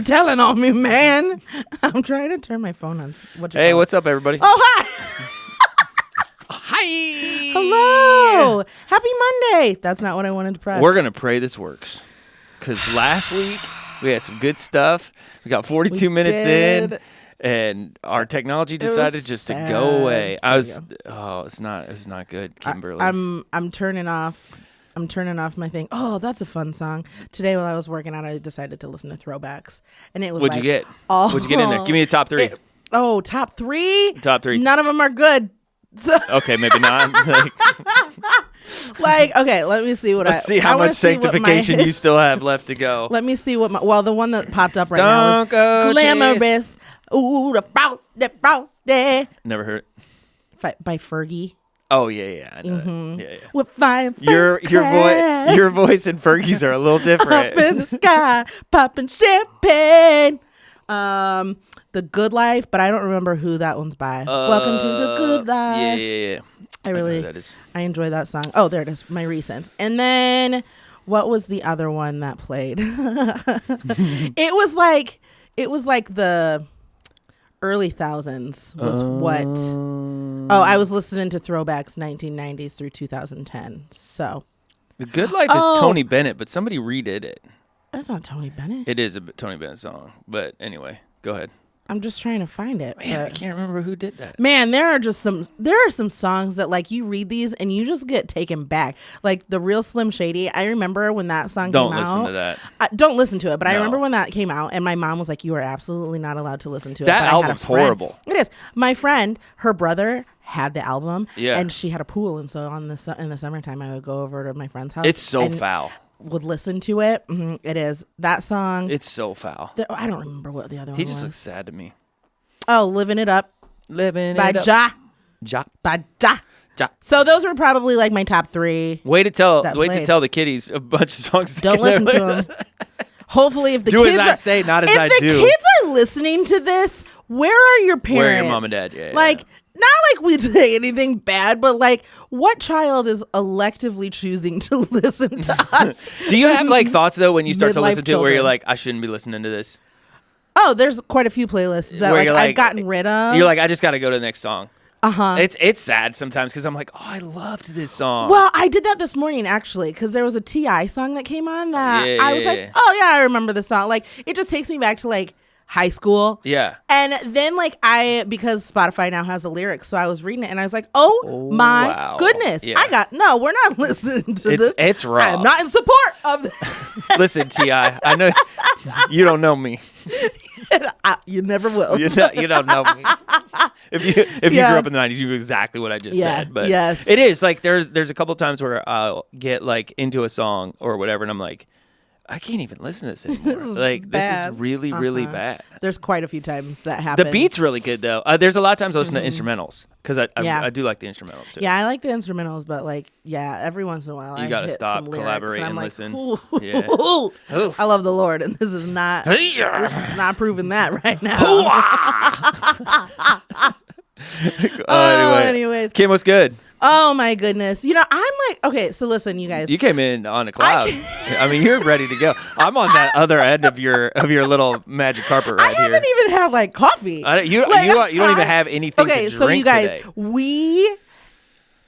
telling on me, man. I'm trying to turn my phone on. Hey, what's up, everybody? Oh, hi. Hi. Hello. Happy Monday. That's not what I wanted to press. We're going to pray this works. Because last week, we had some good stuff. We got 42 minutes in, and our technology decided just to go away. It's not good, Kimberly. I'm turning off my thing. Oh, that's a fun song. Today while I was working out, I decided to listen to throwbacks. And it was What'd you get? What'd you get in there? Give me the top three. Top three? Top three. None of them are good. Okay, maybe not. Okay, let me see Let's see how much sanctification you still have left to go. Let me see what the one that popped up right now is Glamorous. Ooh, the frosty. Never heard it. By Fergie. Oh yeah, I know. Mm-hmm. Yeah. We're flying your voice and Fergie's are a little different. Up in the sky, popping champagne. The Good Life, but I don't remember who that one's by. Welcome to the Good Life. Yeah. I enjoy that song. Oh, there it is. My recents. And then what was the other one that played? It was like the early thousands was what. Oh, I was listening to throwbacks 1990s through 2010. So The Good Life is Tony Bennett, but somebody redid it. That's not Tony Bennett. It is a Tony Bennett song, but anyway, go ahead. I'm just trying to find it. Man, I can't remember who did that. Man, there are some songs that like you read these and you just get taken back. Like the real Slim Shady. I remember when that song came out. Don't listen to that. Don't listen to it. But No. I remember when that came out and my mom was like, "You are absolutely not allowed to listen to it." That But album's horrible. It is. My friend, her brother had the album. Yeah. And she had a pool, and so in the summertime, I would go over to my friend's house. It's so foul. Would listen to it. Mm-hmm, it is that song. It's so foul. I don't remember what the other one was. He just looks sad to me. Oh, Living It Up. By Ja. By Ja. Ja. So those were probably like my top three. Wait to tell the kiddies a bunch of songs. Don't listen to them. Hopefully, if the do kids as I say, not as I do. If the kids are listening to this, where are your parents? Where are your mom and dad? Yeah, not like we say anything bad, but like, what child is electively choosing to listen to us? Do you have like thoughts though when you start to Midlife listen to it where you're like, I shouldn't be listening to this? Oh, there's quite a few playlists that like I've gotten rid of. You're like, I just got to go to the next song. Uh-huh. It's sad sometimes because I'm like, oh, I loved this song. Well, I did that this morning actually because there was a T.I. song that came on that I was like, oh yeah, I remember the song. Like it just takes me back to like high school. Yeah. And then like because Spotify now has the lyrics, so I was reading it and I was like, oh my goodness. Yeah. We're not listening to this. It's raw. I'm not in support of this. Listen, T.I., I know you don't know me. You never will. You don't know me. If you grew up in the 90s, you knew exactly what I just said. But yes. It is like there's a couple of times where I'll get like into a song or whatever, and I'm like, I can't even listen to this anymore. This is really, really bad. There's quite a few times that happen. The beat's really good though. There's a lot of times I listen to instrumentals because I do like the instrumentals too. Yeah, I like the instrumentals, but like, every once in a while you gotta stop, collaborate, and like, listen. Yeah. I love the Lord, and this is not proving that right now. Anyways, Kim, what's good? Oh my goodness. I'm like, okay, so listen, you guys. You came in on a cloud. I mean, you're ready to go. I'm on that other end of your little magic carpet right here. I haven't even had like coffee. You don't even have anything to drink. Okay, so you guys, today.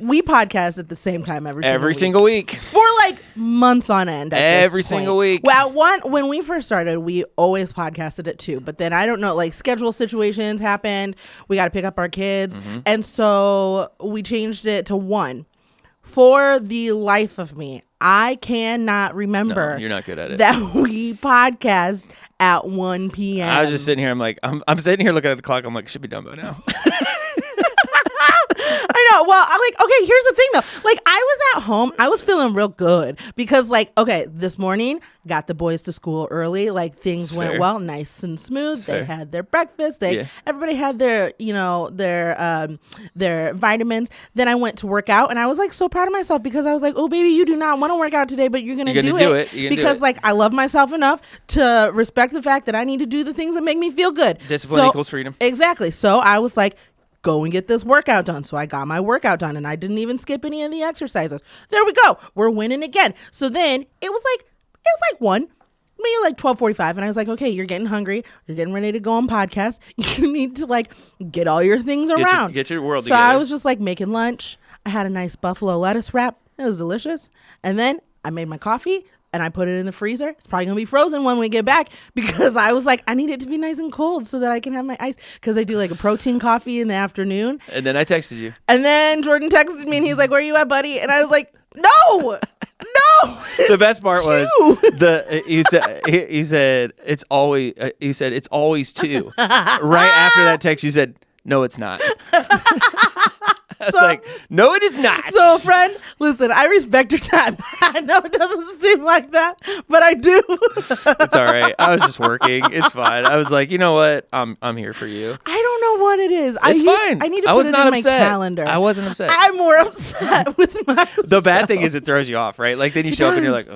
We podcast at the same time every single week for like months on end. Every single week. Well, when we first started, we always podcasted at 2, but then I don't know, like schedule situations happened. We got to pick up our kids, and so we changed it to 1. For the life of me, I cannot remember. No, you're not good at it. That we podcast at 1 p.m. I was just sitting here. I'm like, I'm sitting here looking at the clock. I'm like, should be done by now. I know. Well, I'm like, okay, here's the thing though. Like I was at home, I was feeling real good because like, okay, this morning got the boys to school early. Like things went well, nice and smooth. They had their breakfast. Everybody had their, their vitamins. Then I went to work out and I was like so proud of myself because I was like, oh baby, you do not want to work out today, but you're gonna do it because like I love myself enough to respect the fact that I need to do the things that make me feel good. Discipline equals freedom. Exactly. So I was like, go and get this workout done. So I got my workout done and I didn't even skip any of the exercises. There we go. We're winning again. So then it was like 1. maybe like 12:45, and I was like, okay, you're getting hungry, you're getting ready to go on podcast, you need to like get all your things around, get your world so together. I was just like making lunch. I had a nice buffalo lettuce wrap. It was delicious. And then I made my coffee and I put it in the freezer. It's probably gonna be frozen when we get back, because I was like, I need it to be nice and cold so that I can have my ice, because I do like a protein coffee in the afternoon. And then I texted you. And then Jordan texted me and he's like, where you at, buddy? And I was like, no. The best part was he said it's always two. Right after that text, you said, no, it's not. I was like, no, it is not. So, friend, listen, I respect your time. I know it doesn't seem like that, but I do. It's all right. I was just working. It's fine. I was like, you know what? I'm here for you. I don't know what it is. It's fine. I need to I put was it not in upset. my calendar. I wasn't upset. I'm more upset with myself. The bad thing is it throws you off, right? Like then you show up and you're like,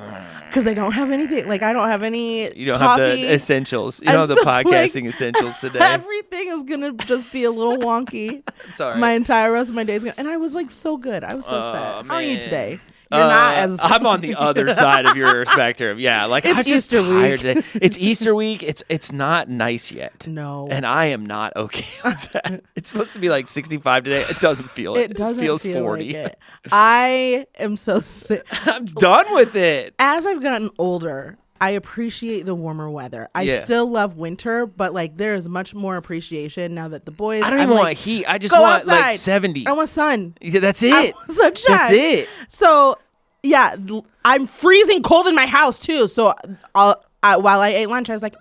because I don't have anything. Like I don't have any. You don't coffee. have the essentials. You don't have the podcasting essentials today. Everything is gonna just be a little wonky. It's all right. My entire rest of my day is gonna. And I was like so good. I was so sad. How are you man. today? You're not as. I'm on the other side of your spectrum. Yeah, like It's I'm just Easter tired week. today. It's Easter week. It's not nice yet. No. And I am not okay with that. It's supposed to be like 65 today. It doesn't feel it. It doesn't feels feel 40. like it. I am so sick. I'm done with it. As I've gotten older, I appreciate the warmer weather. I still love winter, but like there is much more appreciation now that the boys. I don't even want heat. I just go want outside. like 70. I want sun. Yeah, that's it. I want sunshine. That's it. So yeah, I'm freezing cold in my house too. So while I ate lunch, I was like,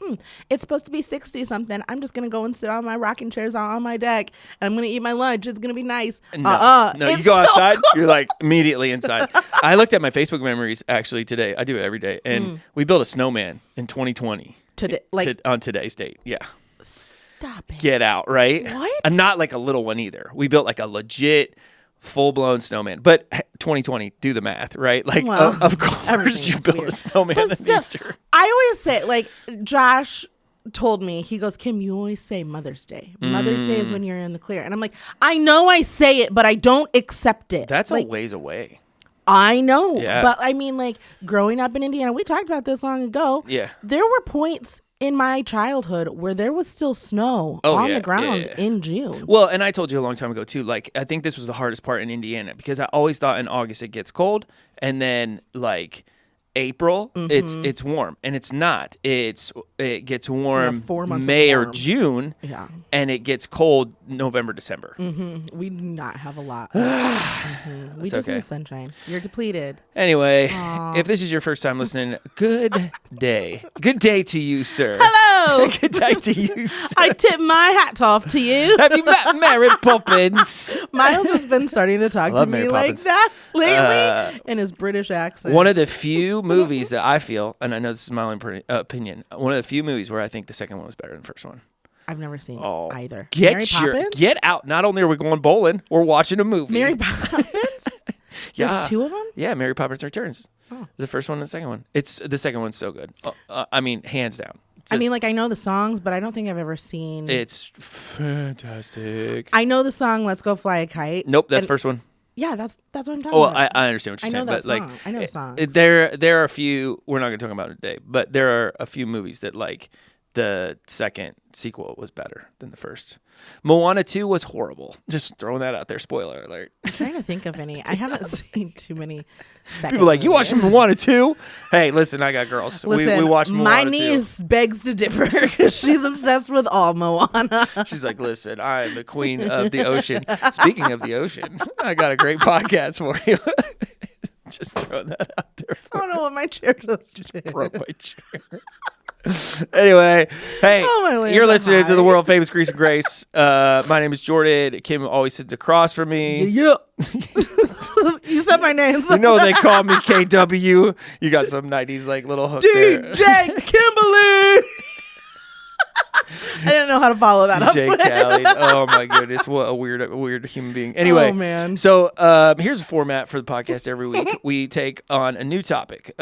it's supposed to be 60 something. I'm just gonna go and sit on my rocking chairs out on my deck, and I'm gonna eat my lunch. It's gonna be nice. No, you It's go so outside, cold. you're like immediately inside. I looked at my Facebook memories actually today. I do it every day, and we built a snowman in 2020 Today, like on today's date. Yeah, stop it. get out, right? What? And not like a little one either. We built like a legit full-blown snowman. But 2020, do the math, right? Like, Well, of course everything's you built weird. a snowman But on still, Easter. I always say, like, Josh told me, he goes, Kim, you always say Mother's Day. Mother's Day is when you're in the clear. And I'm like, I know I say it, but I don't accept it. That's like, a ways away. I know. Yeah. But I mean, like, growing up in Indiana, we talked about this long ago. Yeah. There were points in my childhood where there was still snow on the ground in June. Well, and I told you a long time ago too, like I think this was the hardest part in Indiana because I always thought in August it gets cold and then like April it's warm, and it's not. It gets warm 4 months May of or warm. June, and it gets cold November, December. We do not have a lot. We just okay. need sunshine. You're depleted. Anyway, if this is your first time listening, good day. Good day to you, sir. Hello. Good day to you, sir. I tip my hat off to you. Have you met Mary Poppins? Miles has been starting to talk to love me Mary like Poppins. that lately in his British accent. One of the few movies that I feel, and I know this is my own opinion, one of the few movies where I think the second one was better than the first one. I've never seen either. Get out. Not only are we going bowling, we're watching a movie. Mary Poppins? Yeah. There's two of them? Yeah, Mary Poppins Returns. Oh. The first one and the second one. The second one's so good. I mean, hands down. I mean, like, I know the songs, but I don't think I've ever seen. It's fantastic. I know the song "Let's Go Fly a Kite." Nope, that's the first one. Yeah, that's what I'm talking Oh, about. I understand what you're I know saying, that but song. like, I know the song. There are a few. We're not going to talk about it today, but there are a few movies that like the second sequel was better than the first. Moana 2 was horrible. Just throwing that out there. Spoiler alert. I'm trying to think of any. I haven't seen too many. People like, you watched Moana 2? Hey, listen, I got girls. Listen, we watched Moana my 2. niece begs to differ because she's obsessed with all Moana. She's like, listen, I am the queen of the ocean. Speaking of the ocean, I got a great podcast for you. Just throwing that out there. I don't know what my chair just did. Broke my chair. Anyway, hey, you're listening to the world famous Grease and Grace. My name is Jordan. Kim always sits across from me. Yeah. You said my name. You know they call me KW. You got some 90s like little hook there. DJ Kimberly. I didn't know how to follow that DJ up. Khaled. Oh my goodness, what a weird human being. Anyway, Oh, man. So here's a format for the podcast every week. We take on a new topic.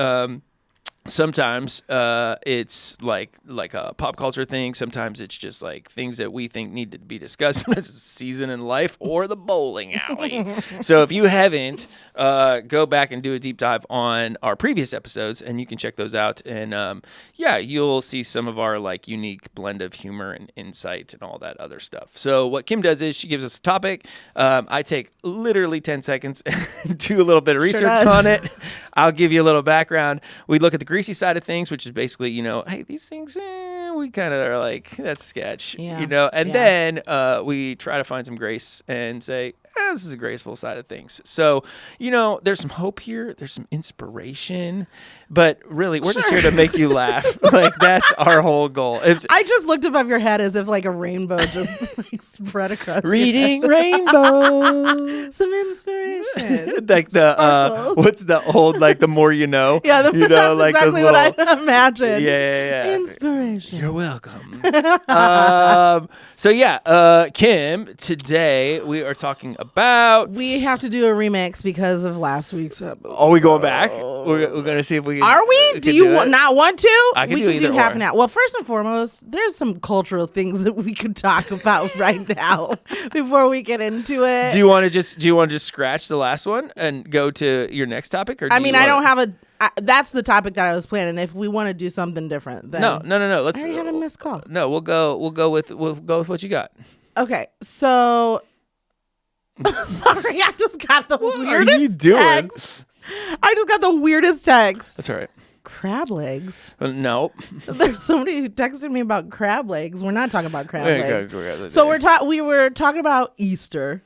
Sometimes it's like a pop culture thing. Sometimes it's just like things that we think need to be discussed. Sometimes it's a season in life or the bowling alley. So if you haven't, go back and do a deep dive on our previous episodes, and you can check those out. And you'll see some of our like unique blend of humor and insight and all that other stuff. So what Kim does is she gives us a topic. I take literally 10 seconds, do a little bit of research on it. I'll give you a little background. We look at the greasy side of things, which is basically, hey, these things, we kind of are like, that's sketch, and then we try to find some grace and say, this is a graceful side of things. So, there's some hope here. There's some inspiration. But really, we're just here to make you laugh. Like, that's our whole goal. I just looked above your head as if like a rainbow just like spread across reading rainbow. Some inspiration. Like what's the old, like the more you know? Yeah, that's like exactly those what I imagined. Yeah. Inspiration. You're welcome. Kim, today we are talking about... We have to do a remix because of last week's episode. Are we going back? We're going to see if we can... Are we? Do you not want to? We can do half an hour. Well, first and foremost, there's some cultural things that we could talk about right now before we get into it. Do you want to just scratch the last one and go to your next topic? Or I don't have a... that's the topic that I was planning. If we want to do something different, then... No. Let's... I already had a missed call. No, we'll go with what you got. Okay, so... Sorry, I just got the weirdest What are you doing? text. I just got the weirdest text. That's all right. Crab legs? No. There's somebody who texted me about crab legs. We're not talking about crab legs. So we were talking about Easter.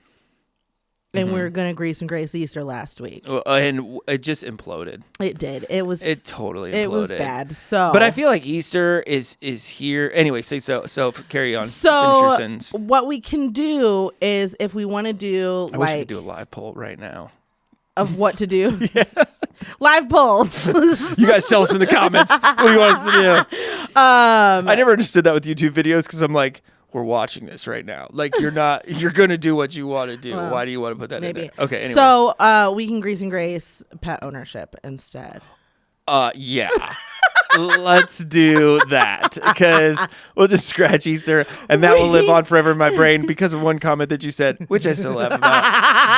And we were going to grease and grace Easter last week. And it just imploded. It did. It totally imploded. It was bad. So, but I feel like Easter is here. Anyway, so carry on. So finish your sentence. What we can do is if we want to do I wish we could do a live poll right now. Of what to do? Yeah. Live poll. You guys tell us in the comments what you want us to do. I never understood that with YouTube videos because I'm like, we're watching this right now. Like you're going to do what you want to do. Well, why do you want to put that in there? Okay, anyway. So we can grease and grace pet ownership instead. Yeah. Let's do that because we'll just scratch Easter and that will live on forever in my brain because of one comment that you said, which I still laugh about.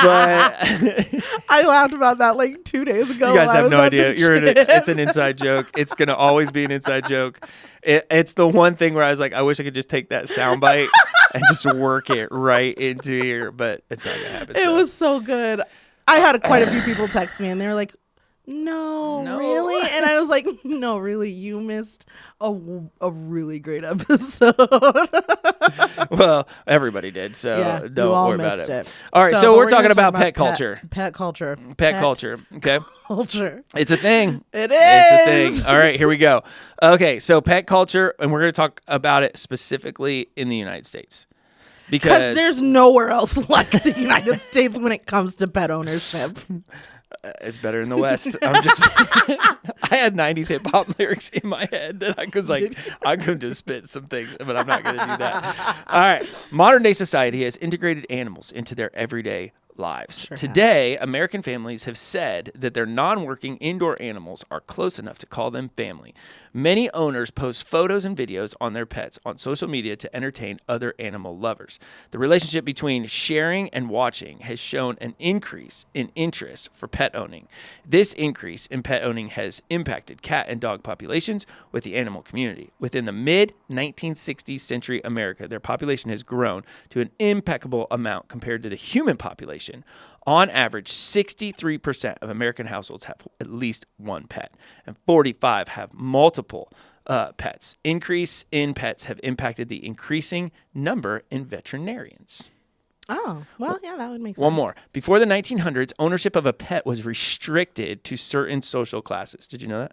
But I laughed about that like 2 days ago. You guys have no idea. It's an inside joke. It's going to always be an inside joke. It's the one thing where I was like, I wish I could just take that soundbite and just work it right into here, but it's not going to happen. It was so good. I had quite a few people text me and they were like, No, really? And I was like, no, really, you missed a really great episode. Well, everybody did, so yeah, don't worry about it. All right, so so we're talking about pet culture. Pet culture. Pet culture, okay? Culture. It's a thing. It is. It's a thing. All right, here we go. Okay, so pet culture, and we're going to talk about it specifically in the United States. Because there's nowhere else like the United States when it comes to pet ownership. It's better in the West. I'm just. I had 90s hip hop lyrics in my head that I was like, I could just spit some things, but I'm not going to do that. All right. Modern day society has integrated animals into their everyday lives. Sure Today, American families have said that their non-working indoor animals are close enough to call them family. Many owners post photos and videos on their pets on social media to entertain other animal lovers. The relationship between sharing and watching has shown an increase in interest for pet owning. This increase in pet owning has impacted cat and dog populations with the animal community. Within the mid-1960s century America, their population has grown to an impeccable amount compared to the human population. On average, 63% of American households have at least one pet, and 45% have multiple pets. Increase in pets have impacted the increasing number in veterinarians. Oh, well, yeah, that would make sense. One more. Before the 1900s, ownership of a pet was restricted to certain social classes. Did you know that?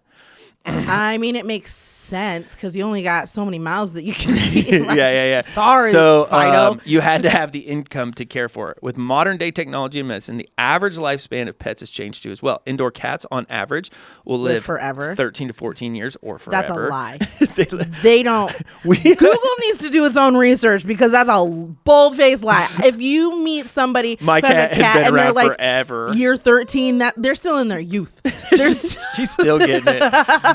I mean, it makes sense because you only got so many mouths that you can feed. Like, yeah. Sorry, so Fido. You had to have the income to care for it. With modern day technology and medicine, the average lifespan of pets has changed too as well. Indoor cats, on average, will live forever, 13 to 14 years or forever. That's a lie. They don't. Google needs to do its own research because that's a bold-faced lie. If you meet somebody My who has cat a cat has been and they're around like forever. year 13, that they're still in their youth. She's still getting it.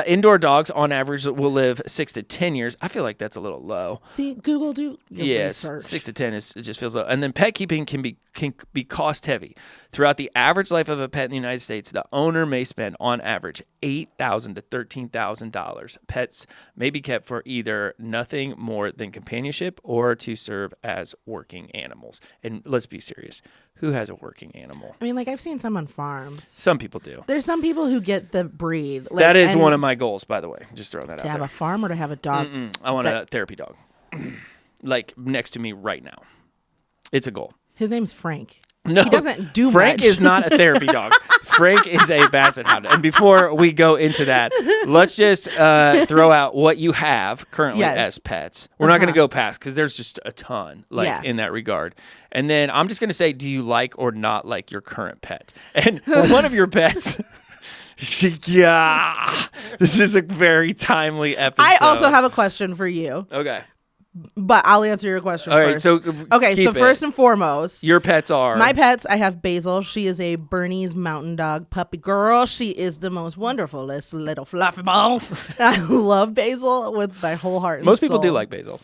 Indoor dogs, on average, will live 6 to 10 years. I feel like that's a little low. See, Google do your research. 6 to 10 it just feels low. And then pet keeping can be cost heavy. Throughout the average life of a pet in the United States, the owner may spend on average $8,000 to $13,000. Pets may be kept for either nothing more than companionship or to serve as working animals. And let's be serious. Who has a working animal? I mean, like I've seen some on farms. Some people do. There's some people who get the breed. Like, that is one of my goals, by the way. Just throwing that out there. To have a farm or to have a dog? I want a therapy dog. Like next to me right now. It's a goal. His name's Frank. No, he doesn't do Frank much. is not a therapy dog. Frank is a basset hound. And before we go into that, let's just throw out what you have currently as pets. We're not going to go past because there's just a ton in that regard. And then I'm just going to say, do you like or not like your current pet? And one of your pets... this is a very timely episode. I also have a question for you. Okay. But I'll answer your question first. All right, so first and foremost, your pets are... My pets, I have Basil. She is a Bernese mountain dog puppy girl. She is the most wonderfulest little fluffy ball. I love Basil with my whole heart and Most people do soul. like Basil.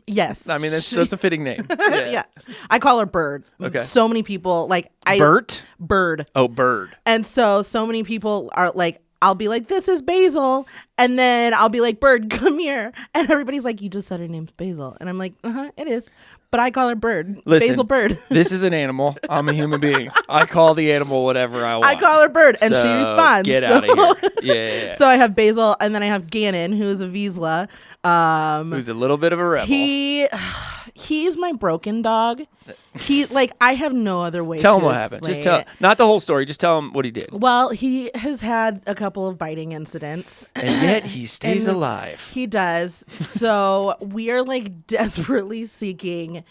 Yes. I mean, that's a fitting name. Yeah. I call her Bird. Okay. So many people, like... Bert? Bird. Oh, Bird. And so many people are like... I'll be like, this is Basil. And then I'll be like, Bird, come here. And everybody's like, you just said her name's Basil. And I'm like, it is. But I call her Bird. Listen, Basil Bird. This is an animal. I'm a human being. I call the animal whatever I want. I call her Bird, and she responds. Get out of here. Yeah. So I have Basil, and then I have Gannon, who's a Vizsla. Who's a little bit of a rebel. He's my broken dog. I have no other way tell to him what happened. Just tell, not the whole story. Just tell him what he did. Well, he has had a couple of biting incidents. And yet he stays alive. He does. So we are desperately seeking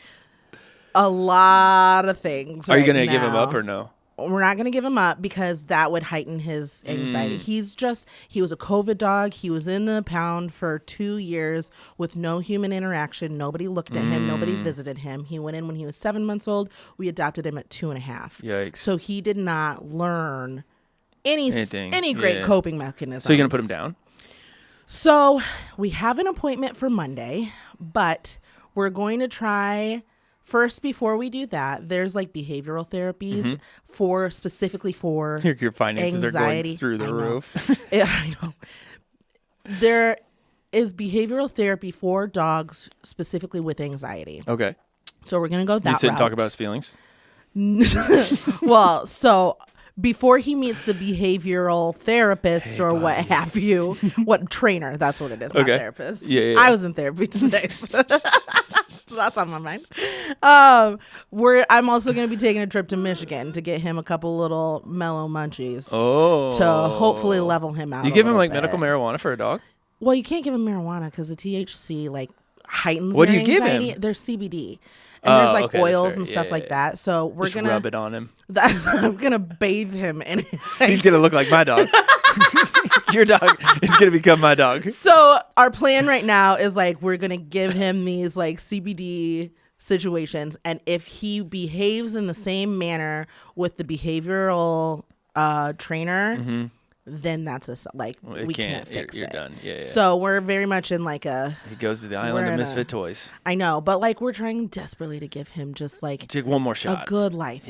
a lot of things. Are you going to give him up or no? We're not going to give him up because that would heighten his anxiety. He was a COVID dog. He was in the pound for 2 years with no human interaction. Nobody looked at him. Nobody visited him. He went in when he was 7 months old. We adopted him at 2.5. Yikes. So he did not learn any great coping mechanisms. So you're going to put him down? So we have an appointment for Monday, but we're going to try... First, before we do that, there's behavioral therapies specifically for your finances anxiety. Are going through the roof. Yeah, I know. There is behavioral therapy for dogs specifically with anxiety. Okay. So we're going to go that route. You sit and talk about his feelings? Well, so before he meets the behavioral therapist or what have you, what trainer, that's what it is, not therapist. Yeah. I was in therapy today. So that's on my mind. I'm also going to be taking a trip to Michigan to get him a couple little mellow munchies to hopefully level him out. You give him medical marijuana for a dog? Well, you can't give him marijuana because the THC heightens what their do you anxiety. give him? There's CBD. And there's oils and stuff like that. So we're just gonna rub it on him. I'm gonna bathe him in it. He's gonna look like my dog. Your dog is gonna become my dog. So our plan right now is we're gonna give him these CBD situations, and if he behaves in the same manner with the behavioral trainer, then that's we can't fix it. You're done. Yeah. So we're very much in he goes to the island of misfit toys. I know, but we're trying desperately to give him just take one more shot, a good life,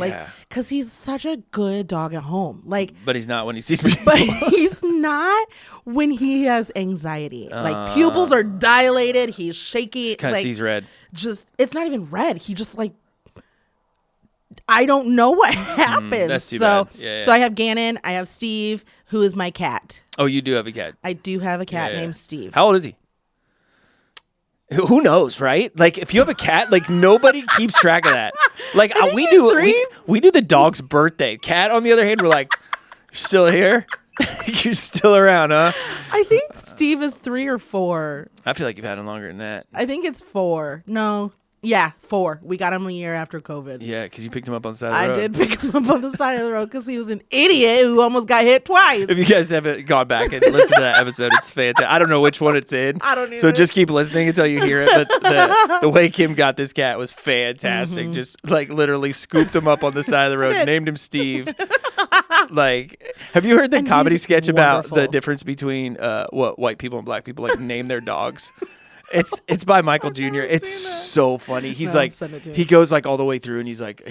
because he's such a good dog at home. But he's not when he sees people. But he's not when he has anxiety. Pupils are dilated. He's shaky. Kind of sees red. It's not even red. He just I don't know what happens. That's too bad. Yeah. So I have Gannon. I have Steve, who is my cat. Oh, you do have a cat. I do have a cat named Steve. How old is he? Who knows, right? If you have a cat, nobody keeps track of that. We do the dog's birthday. Cat, on the other hand, we're you're still here? You're still around, huh? I think Steve is 3 or 4. I feel like you've had him longer than that. I think it's 4. No. Yeah, 4. We got him a year after COVID. Yeah, because you picked him up on the side of the road. I did pick him up on the side of the road because he was an idiot who almost got hit twice. If you guys haven't gone back and listened to that episode, it's fantastic. I don't know which one it's in. I don't either. So just keep listening until you hear it. But the way Kim got this cat was fantastic. Just literally scooped him up on the side of the road, named him Steve. Like, have you heard the And comedy he's sketch about the wonderful. difference between what white people and black people like name their dogs? It's by Michael Jr. never It's seen that. so funny. He's No, like, send it to he me. goes like all the way through, and he's like,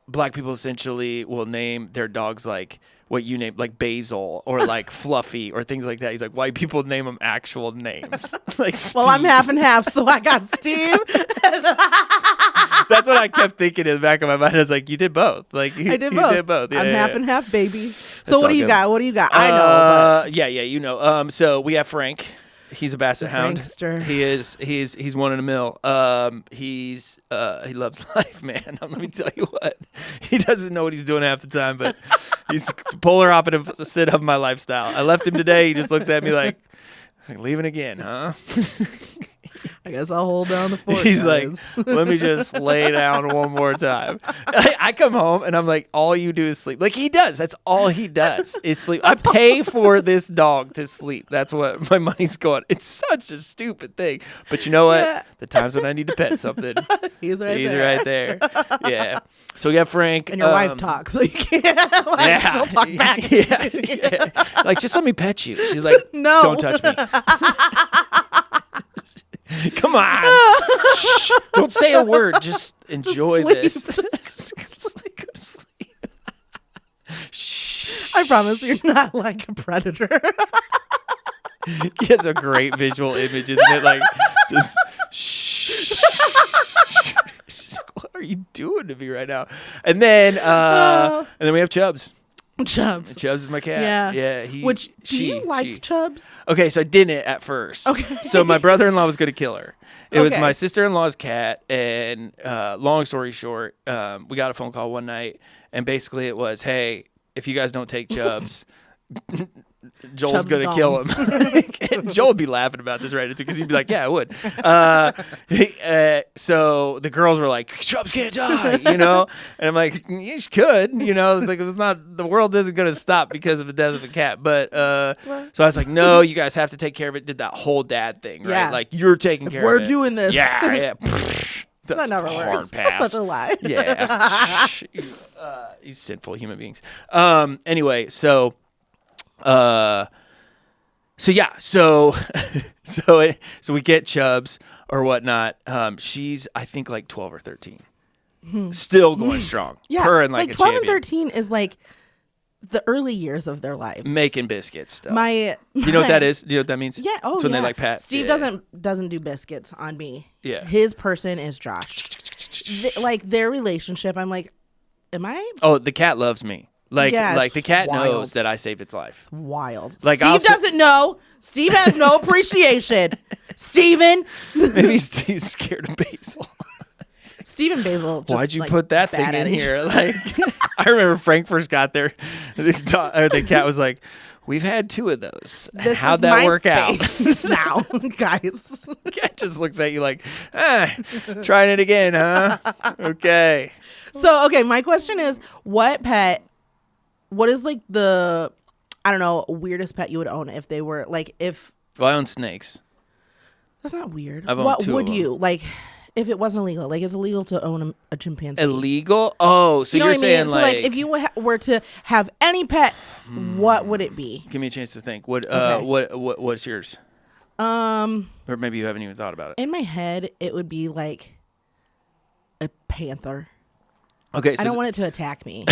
black people essentially will name their dogs like what you name, like Basil or like Fluffy or things like that. He's like, white people name them actual names. Like, Well, I'm Steve. half and half, so I got Steve. That's what I kept thinking in the back of my mind. I was like, you did both. Like, I did you both. did both. Yeah, I'm yeah, half yeah. and half, baby. That's So what all do you good. got? What do you got? I know, Yeah, you know. So we have Frank. He's a basset hound. Frankster. He is. He's one in a mill. He loves life, man. Let me tell you what. He doesn't know what he's doing half the time, but he's the polar opposite of my lifestyle. I left him today. He just looks at me like leaving again, huh? I guess I'll hold down the fort. He's like, guys. let me just lay down one more time. I come home and I'm like, all you do is sleep. Like he does. That's all he does is sleep. I pay for this dog to sleep. That's what my money's going. It's such a stupid thing. But you know what? Yeah. The times when I need to pet something, He's right he's there. right there. Yeah. So we got Frank. And your wife talks, so you can't. Like, Yeah. she'll talk back. Yeah. Like, just let me pet you. She's like, No. don't touch me. Come on. Shh. Don't say a word. Just enjoy sleep. this. Go to sleep. Shh. I promise you're not like a predator. He has a great visual image, isn't it? Like, just shh. She's like, what are you doing to me right now? And then we have Chubbs. Chubbs. Chubbs is my cat. Yeah. Yeah. Do you like Chubbs? Okay, so I didn't at first. Okay. So my brother-in-law was going to kill her. It was Okay. my sister-in-law's cat, and long story short, we got a phone call one night, and basically it was, hey, if you guys don't take Chubbs, Joel's Chubb's going to gone. kill him. And Joel would be laughing about this right now, too, because he'd be like, yeah, I would. So the girls were like, Chubbs can't die, you know? And I'm like, you could, you know? It's like, the world isn't going to stop because of the death of a cat. But so I was like, no, you guys have to take care of it. Did that whole dad thing, right? Yeah. Like, you're taking care We're of it. doing this. Yeah, yeah. That's That never a hard works. pass. That's such a lie. Yeah. He's sinful human beings. Anyway, so yeah, so we get Chubbs or whatnot. She's I think like 12 or 13, still going strong. Yeah. Her and like a 12 champion. and 13 is like the early years of their lives. Making biscuits still. My Do you know what that is? Do you know what that means? Yeah. Oh, it's when yeah. they like pat. Steve Yeah. doesn't do biscuits on me. Yeah. His person is Josh. Like their relationship, I'm like, am I Oh, the cat loves me. Like Yeah, it's like the cat wild. knows that I saved its life. wild? Like, Steve doesn't know. Steve has no appreciation. Steven. Maybe Steve's scared of Basil. Steve and Basil. Just, Why'd you like, put that bad thing in at each here? Like, I remember Frank first got there. The cat was like, "We've had 2 of those. And This how'd is that my work out?" space now, guys. The cat just looks at you like, trying it again, huh? Okay. So, okay, my question is, what is like the, I don't know, weirdest pet you would own if they were like, if Well, I own snakes. that's not weird. I've owned What 2 of would them. you like if it wasn't illegal? Like, it's illegal to own a chimpanzee. Illegal? Oh, so You know you're what I mean? saying So, like, if you were to have any pet, what would it be? give me a chance to think. What? Okay. What's yours? Or maybe you haven't even thought about it. In my head, it would be like a panther. Okay, I so don't want it to attack me.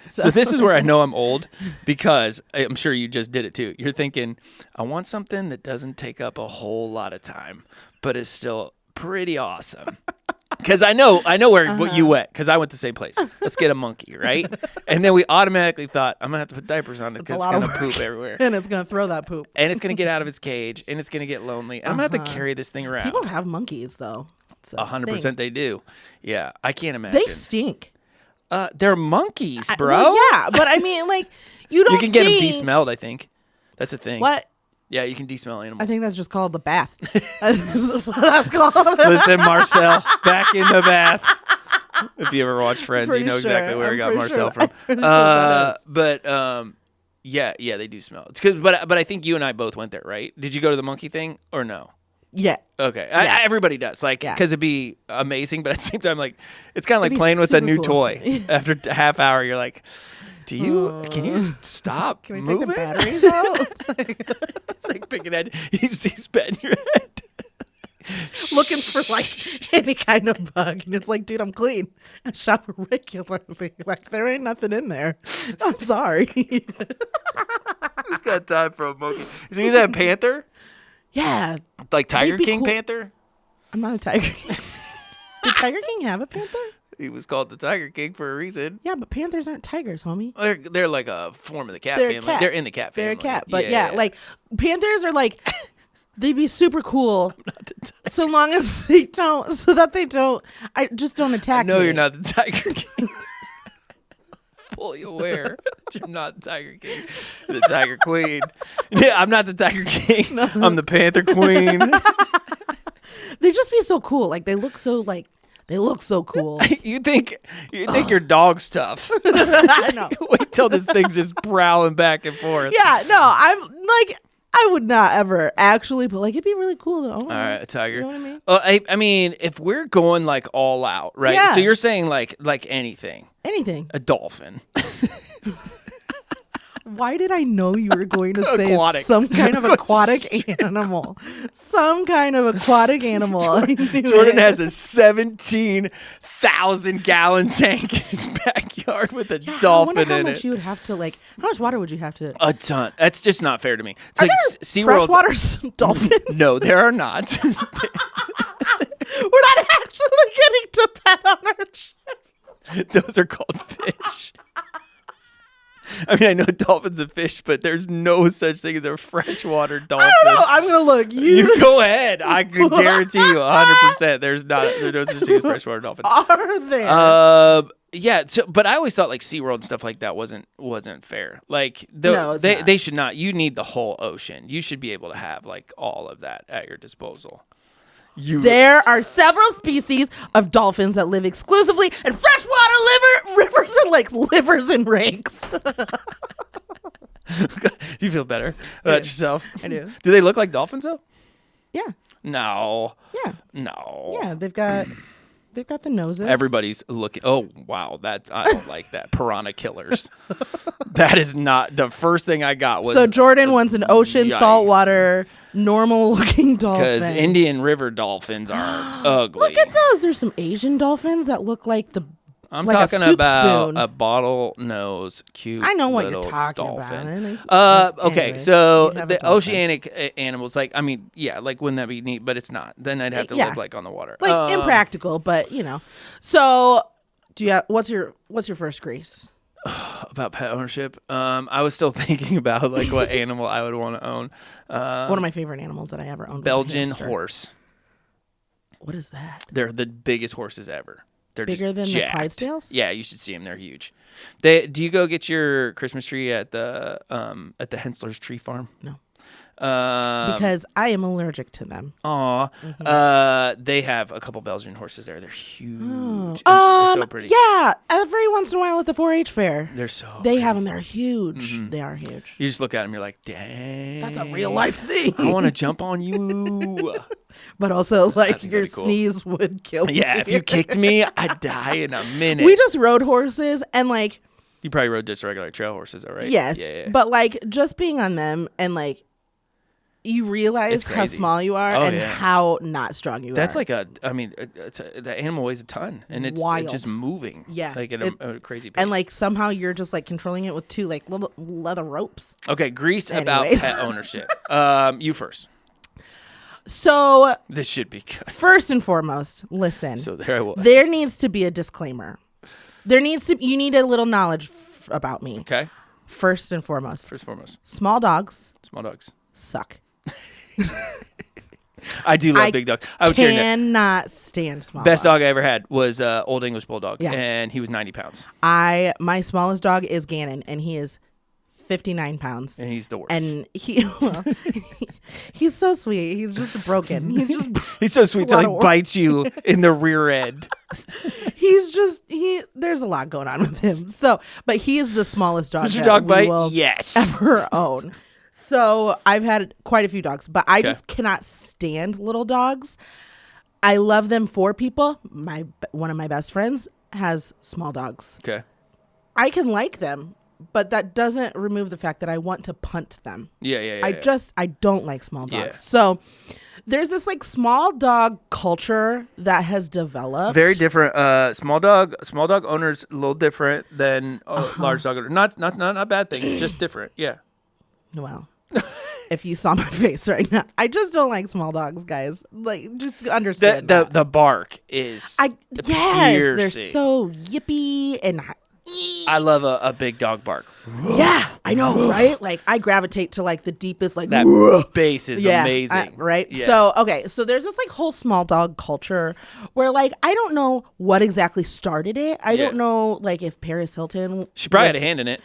So this is where I know I'm old, because I'm sure you just did it too. You're thinking, I want something that doesn't take up a whole lot of time, but is still pretty awesome. Because I know where what you went, because I went the same place. Let's get a monkey, right? And then we automatically thought, I'm going to have to put diapers on it because it's lot going of to poop everywhere. And it's gonna throw that poop. And it's going to get out of its cage, and it's going to get lonely. And I'm going to have to carry this thing around. People have monkeys though. It's a 100% thing. they do. Yeah, I can't imagine. They stink. They're monkeys, bro. Well, yeah, but I mean, like, you don't. You can get them think- de-smelled, I think. That's a thing. What? Yeah, you can de-smell animals. I think that's just called the bath. That's what that's called. Listen, Marcel, back in the bath. If you ever watch Friends, you Pretty know exactly sure. where I I'm got pretty Marcel sure. from. I'm pretty sure that is. But yeah, they do smell. It's 'cause, but I think you and I both went there, right? Did you go to the monkey thing or no? Yeah. Okay. Yeah. Everybody does. Like, Yeah. because it'd be amazing, but at the same time, like, it's kind of like It'd be playing with a super new cool. toy. After a half hour, you're like, can you just stop Can we moving? take the batteries out? It's like picking head. He's petting your head. Looking for like any kind of bug. And it's like, dude, I'm clean. I shop regularly. Like, there ain't nothing in there. I'm sorry. Who's got time for a monkey? So he's a panther? Yeah. Like Tiger They'd be King cool. Panther? I'm not a Tiger King. Did Tiger King have a panther? He was called the Tiger King for a reason. Yeah, but panthers aren't tigers, homie. They're like a form of the cat They're a family. cat. They're in the cat family. They're a cat. But yeah, like panthers are like, they'd be super cool so long as they don't, I just don't attack No, me. you're not the Tiger King. Fully aware that you're not the Tiger King. You're the Tiger Queen. Yeah, I'm not the Tiger King. No. I'm the Panther Queen. They just be so cool. Like, they look so cool. You think your dog's tough. I know. Wait till this thing's just prowling back and forth. Yeah, no, I'm like, I would not ever actually, but like, it'd be really cool to own. All right, a tiger. You know what I mean? I mean, if we're going like all out, right? Yeah. So you're saying like anything. Anything. A dolphin. Why did I know you were going to say Aquatic. some kind of aquatic animal? Some kind of aquatic animal. Jordan has a 17,000-gallon tank in his backyard with a dolphin I wonder how in much it. you would have to like. How much water would you have to? A ton. That's just not fair to me. It's Are like there SeaWorld's. freshwater dolphins? No, there are not. We're not actually getting to pet on our ship. Those are called fish. I mean, I know dolphins are fish, but there's no such thing as a freshwater dolphin. I don't know. I'm gonna look. You go ahead. I can guarantee you 100%. There's no such thing as freshwater dolphin. Are there? Yeah. So, but I always thought like SeaWorld and stuff like that wasn't fair. Like No, it's not. they should not. You need the whole ocean. You should be able to have like all of that at your disposal. There are several species of dolphins that live exclusively in freshwater rivers and lakes. Livers and rakes. Do you feel better about yourself? I do. Do they look like dolphins though? Yeah. No. Yeah. No. Yeah. They've got the noses. Everybody's looking. Oh wow, I don't like that. Piranha killers. That is not the first thing I got. Was so Jordan wants an ocean, yikes. saltwater, normal-looking dolphin. Because Indian River dolphins are ugly. Look at those. There's some Asian dolphins that look like I'm like a talking soup about spoon. a bottlenose, cute. I know what you're little talking dolphin. about. Okay, Anyways, so you have a the dolphin. oceanic animals, like, I mean, yeah, like, wouldn't that be neat? But it's not. Then I'd have to Yeah. live like on the water. like impractical, but you know. So, do you have, what's your first grease? About pet ownership. I was still thinking about like what animal I would want to own. One of my favorite animals that I ever owned was a Belgian hamster. horse. What is that? They're the biggest horses ever. They're Bigger just than the jacked. Clydesdales? Yeah, you should see them. They're huge. Do you go get your Christmas tree at the Hensler's Tree Farm? No. Um, Because I am allergic to them. Aw. Mm-hmm. They have a couple Belgian horses there. They're huge. They're so pretty. Yeah, every once in a while at the 4-H fair, They're so they have them. They're huge. They are huge. You just look at them, you're like, dang. That's a real life thing. I want to jump on you. But also, like, That'd be your pretty cool. sneeze would kill me. Yeah, if you kicked me, I'd die in a minute. We just rode horses and like, You probably rode just regular trail horses, though, right? yes, Yeah. but like just being on them and like, you realize It's how crazy. small you are Oh, and yeah. how not strong you are. That's like the animal weighs a ton, and it's Wild. just moving. Yeah. Like at a crazy pace. and like somehow you're just like controlling it with two like little leather ropes. Okay, Greece about Anyways. pet ownership. You first. So This should be good. first and foremost, listen. So there I was. There needs to be a disclaimer. You need a little knowledge about me. Okay. First and foremost, First and foremost, small dogs small dogs. suck. I do love I big dogs. I would cheer. Cannot stand small Best dogs. dog I ever had was Old English Bulldog, Yeah. and he was 90 pounds, My smallest dog is Gannon, and he is 59 pounds. and he's the worst. And he's so sweet. He's just broken. He's so sweet a till lot he of work. bites you in the rear end. There's a lot going on with him. So, but he is the smallest dog Does your that dog we bite? will Yes. ever own. So I've had quite a few dogs, but I just cannot stand little dogs. I love them for people. One of my best friends has small dogs. Okay. I can like them, but that doesn't remove the fact that I want to punt them. Yeah. I don't like small dogs. Yeah. So there's this like small dog culture that has developed. Very different. Small dog owners a little different than large dog owner. Not a bad thing, just different. Yeah. Well, if you saw my face right now, I just don't like small dogs, guys. Like, just understand the bark is they're so yippy and I love a big dog bark. Yeah, I know, right? Like I gravitate to like the deepest, like that bass is amazing, right? Yeah. So there's this like whole small dog culture where like I don't know what exactly started it. I don't know like if Paris Hilton. She probably had a hand in it.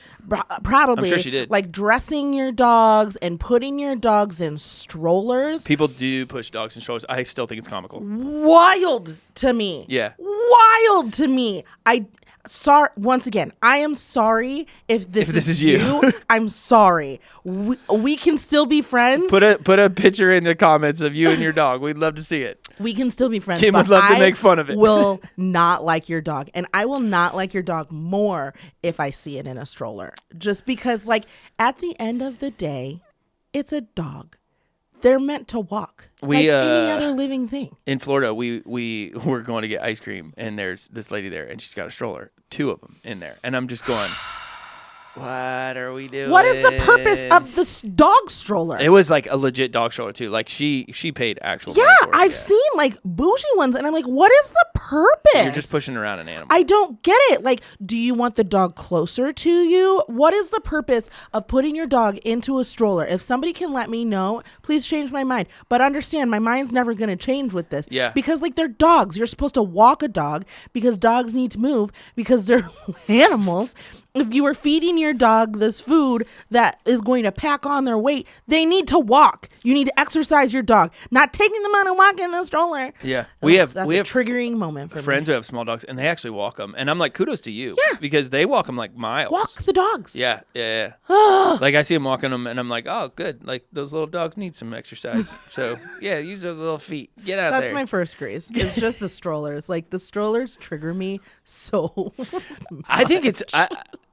Probably, I'm sure she did. Like dressing your dogs and putting your dogs in strollers. People do push dogs in strollers. I still think it's comical. Wild to me. Yeah. Wild to me. Sorry, once again, I am sorry if this is you. I'm sorry. We can still be friends. Put a picture in the comments of you and your dog. We'd love to see it. We can still be friends. Kim would love to make fun of it. Will not like your dog, and I will not like your dog more if I see it in a stroller. Just because, like, at the end of the day, it's a dog. They're meant to walk like any other living thing. In Florida, we were going to get ice cream, and there's this lady there, and she's got a stroller, 2 of them in there, and I'm just going, what are we doing? What is the purpose of this dog stroller? It was like a legit dog stroller too. Like she paid actual. Yeah, money for it. I've seen like bougie ones, and I'm like, what is the purpose? You're just pushing around an animal. I don't get it. Like, do you want the dog closer to you? What is the purpose of putting your dog into a stroller? If somebody can let me know, please change my mind. But understand, my mind's never going to change with this. Yeah. Because like they're dogs. You're supposed to walk a dog because dogs need to move because they're animals. If you are feeding your dog this food that is going to pack on their weight, they need to walk. You need to exercise your dog, not taking them out and walking in the stroller. Yeah, That's a triggering moment for friends me. who have small dogs, and they actually walk them, and I'm like, kudos to you, because they walk them like miles. Walk the dogs. Yeah. Like I see them walking them, and I'm like, oh, good. Like those little dogs need some exercise. So yeah, use those little feet. Get out there. That's my first grace. It's just the strollers. Like the strollers trigger me so. I think it's.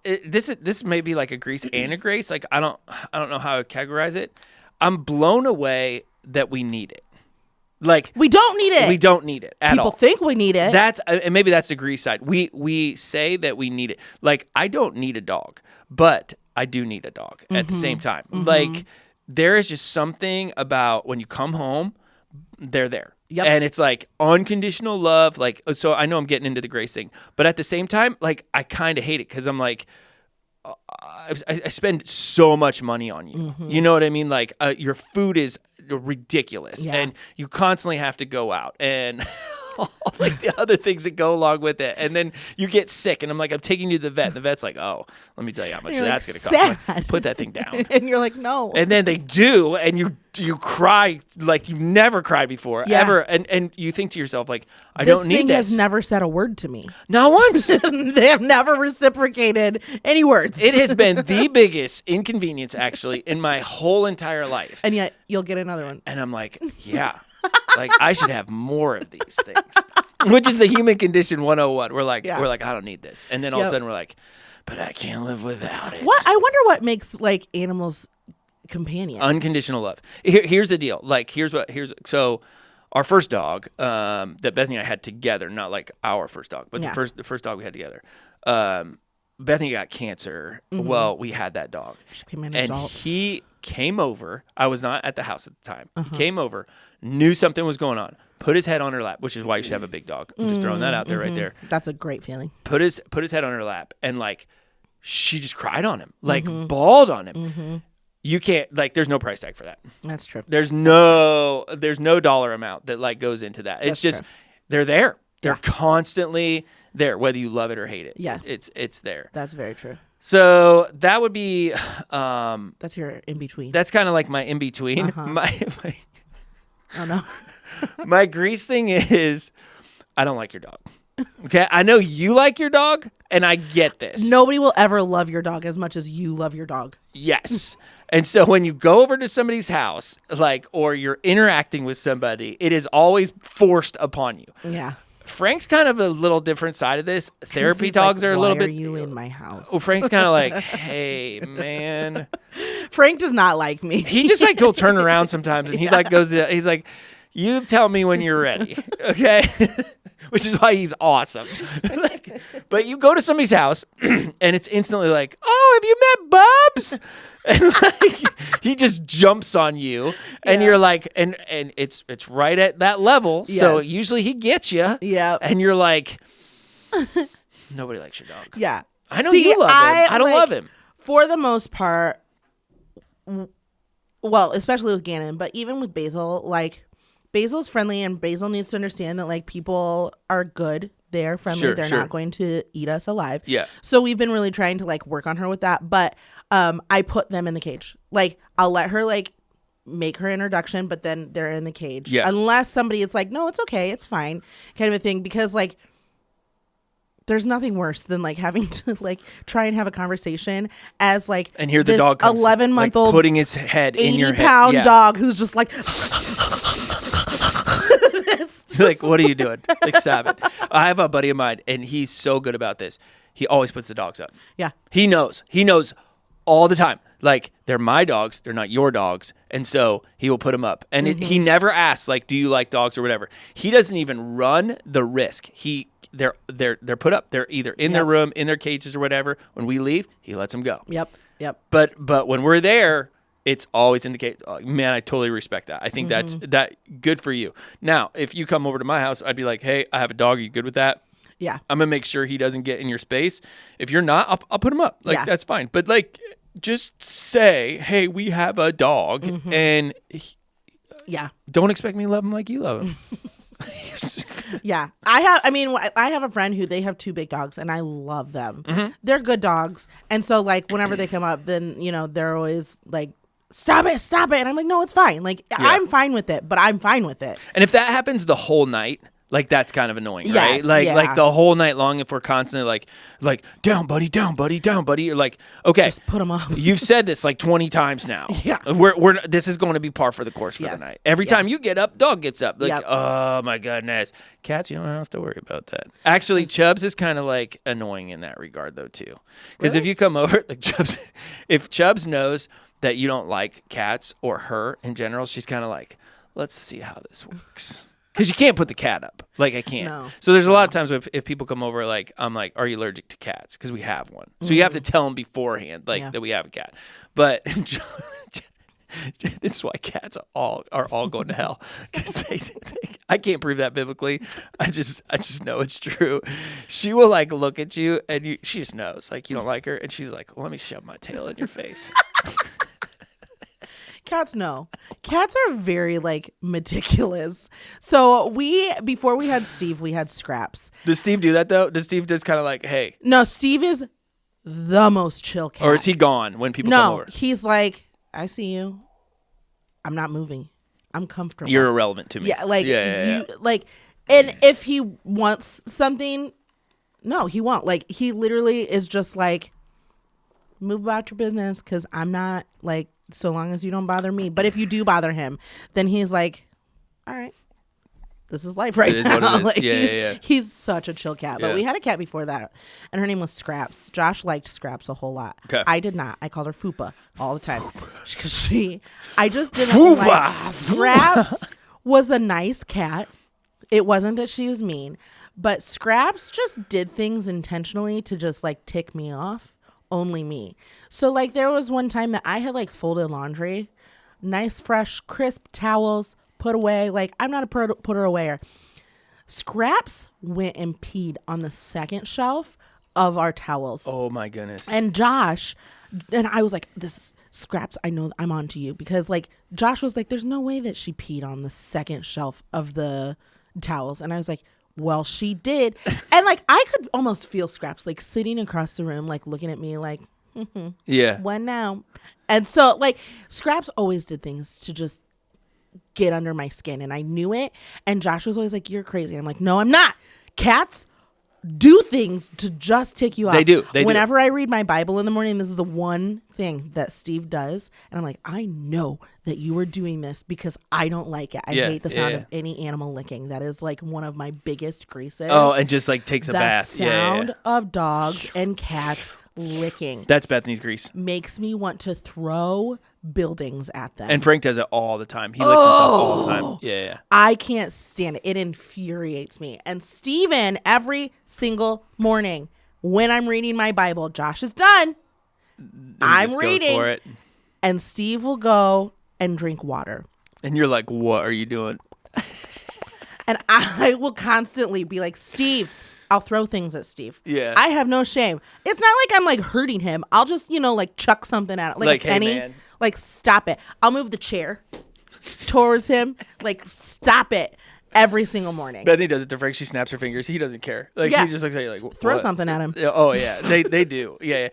This may be like a grease and a grace. Like I don't know how to categorize it. I'm blown away that we need it. Like we don't need it. We don't need it at all. People think we need it. That's and maybe that's the grease side. We say that we need it. Like I don't need a dog, but I do need a dog at the same time. Like there is just something about when you come home, they're there. Yep. And it's like unconditional love. Like, so I know I'm getting into the grace thing, but at the same time, like I kind of hate it because I'm like, I spend so much money on you. You know what I mean? Like your food is ridiculous and you constantly have to go out and like the other things that go along with it. And then you get sick and I'm like, I'm taking you to the vet. And the vet's like, oh, let me tell you how much that's going to cost. Like, put that thing down. And you're like, no. And then they do. And you cry like you've never cried before ever. And you think to yourself, like, I don't need this. This thing has never said a word to me. Not once. They have never reciprocated any words. It has been the biggest inconvenience actually in my whole entire life. And yet you'll get another one. And I'm like, yeah. Like I should have more of these things, which is the human condition 101. We're like, I don't need this, and then all of a sudden we're like, but I can't live without it. What I wonder what makes like animals companions. Unconditional love. Here's the deal. Like so our first dog that Bethany and I had together, not like our first dog, but the first dog we had together. Bethany got cancer. Well, we had that dog. She became an and adult. He came over. I was not at the house at the time. He came over, knew something was going on, put his head on her lap, which is why you should have a big dog. I'm just throwing that out there right there. That's a great feeling. Put his head on her lap, and like she just cried on him, like bawled on him. You can't, like, there's no price tag for that. That's true. There's no dollar amount that like goes into that. It's just they're there. They're constantly there, whether you love it or hate it. Yeah, it's there. That's very true. So that would be that's your in between. That's kind of like my in between. Oh no. My grease thing is I don't like your dog. Okay, I know you like your dog, and I get this. Nobody will ever love your dog as much as you love your dog. Yes. And so when you go over to somebody's house, like, or you're interacting with somebody, it is always forced upon you. Yeah. Frank's kind of a little different side of this. Therapy dogs are a little bit. Why are you in my house? Oh, Frank's kind of like, hey, man. Frank does not like me. He just like he'll turn around sometimes, and he like goes. He's like, you tell me when you're ready, okay? Which is why he's awesome. But you go to somebody's house, and it's instantly like, oh, have you met Bubs? And like he just jumps on you, and you're like, and it's right at that level. Yes. So usually he gets you. Yeah. And you're like, nobody likes your dog. Yeah. I know you love him. I don't love him. For the most part, well, especially with Gannon, but even with Basil, like Basil's friendly, and Basil needs to understand that like people are good. They're friendly. Sure, They're not going to eat us alive. Yeah. So we've been really trying to like work on her with that. But I put them in the cage. Like I'll let her like make her introduction, but then they're in the cage. Yeah. Unless somebody is like, no, it's okay, it's fine, kind of a thing. Because like there's nothing worse than like having to like try and have a conversation as like and here the dog comes 11-month-old like, putting its head in your head. 80-pound dog who's just like like, what are you doing? Like, stop it. I have a buddy of mine, and he's so good about this. He always puts the dogs up. Yeah. He knows all the time. Like, they're my dogs. They're not your dogs. And so he will put them up. And he never asks, like, do you like dogs or whatever. He doesn't even run the risk. They're put up. They're either in their room, in their cages or whatever. When we leave, he lets them go. Yep. But when we're there, it's always indicate. Oh, man, I totally respect that. I think that's good for you. Now, if you come over to my house, I'd be like, hey, I have a dog. Are you good with that? Yeah. I'm gonna make sure he doesn't get in your space. If you're not, I'll put him up. Like that's fine. But like, just say, hey, we have a dog, and don't expect me to love him like you love him. Yeah. I have a friend who they have 2 big dogs, and I love them. They're good dogs. And so like whenever they come up, then they're always like, stop it, and I'm like, no, it's fine. Like I'm fine with it, but I'm fine with it. And if that happens the whole night, like that's kind of annoying, yes, right? Like the whole night long, if we're constantly like down buddy, you're like, okay, just put them up. You've said this like 20 times now. Yeah. This is going to be par for the course for the night. Every time you get up, dog gets up. Like, oh my goodness. Cats, you don't have to worry about that. Actually, Chubbs is kind of like annoying in that regard though too. Because if you come over, like if Chubbs knows that you don't like cats or her in general, she's kind of like, let's see how this works. Because you can't put the cat up. Like, I can't. No. So there's a lot of times if people come over, like, I'm like, are you allergic to cats? Because we have one. So you have to tell them beforehand, like, that we have a cat. But this is why cats are all going to hell. Because I can't prove that biblically. I just know it's true. She will, like, look at you, and she just knows. Like, you don't like her. And she's like, let me shove my tail in your face. Cats know. Cats are very like meticulous. So before we had Steve, we had Scraps. Does Steve do that though? Does Steve just kind of like, hey? No, Steve is the most chill cat. Or is he gone when people come over? No, he's like, I see you. I'm not moving. I'm comfortable. You're irrelevant to me. Yeah, like yeah. like, and if he wants something, no, he won't. Like he literally is just like, move about your business, because I'm not like. So long as you don't bother me. But if you do bother him, then he's like, all right, this is life right now. What it is. Like, he's such a chill cat. But Yeah. we had a cat before that, and her name was Scraps. Josh liked Scraps a whole lot. Okay. I did not. I called her Fupa all the time. Because I just didn't like Scraps was a nice cat. It wasn't that she was mean. But Scraps just did things intentionally to just like tick me off. Only me. So like there was one time that I had like folded laundry, nice fresh crisp towels put away, like I'm not a putter awayer. Scraps went and peed on the second shelf of our towels. Oh my goodness. And Josh, and I was like, this Scraps, I know I'm on to you, because like Josh was like, there's no way that she peed on the second shelf of the towels. And I was like, well, she did. And like I could almost feel Scraps like sitting across the room, like looking at me like, yeah, what now? And so like Scraps always did things to just get under my skin, and I knew it. And Josh was always like, you're crazy. And I'm like, no, I'm not. Cats do things to just tick you off. They do. Whenever I read my Bible in the morning, this is the one thing that Steve does. And I'm like, I know that you are doing this because I don't like it. I hate the sound of any animal licking. That is like one of my biggest graces. Oh, and just like takes a bath. The sound of dogs and cats licking. That's Bethany's grease. Makes me want to throw buildings at them. And Frank does it all the time. He licks himself all the time. Yeah. I can't stand it. It infuriates me. And Steven, every single morning when I'm reading my Bible, Josh is done. I'm reading. For it. And Steve will go and drink water. And you're like, what are you doing? And I will constantly be like, Steve, I'll throw things at Steve. Yeah. I have no shame. It's not like I'm like hurting him. I'll just, like chuck something at it. Like a penny. Hey, man. Like, stop it. I'll move the chair towards him. Like, stop it. Every single morning. Bethany does it to Frank. She snaps her fingers. He doesn't care. Like he just looks at you like, throw something at him. Oh yeah, they do. Yeah.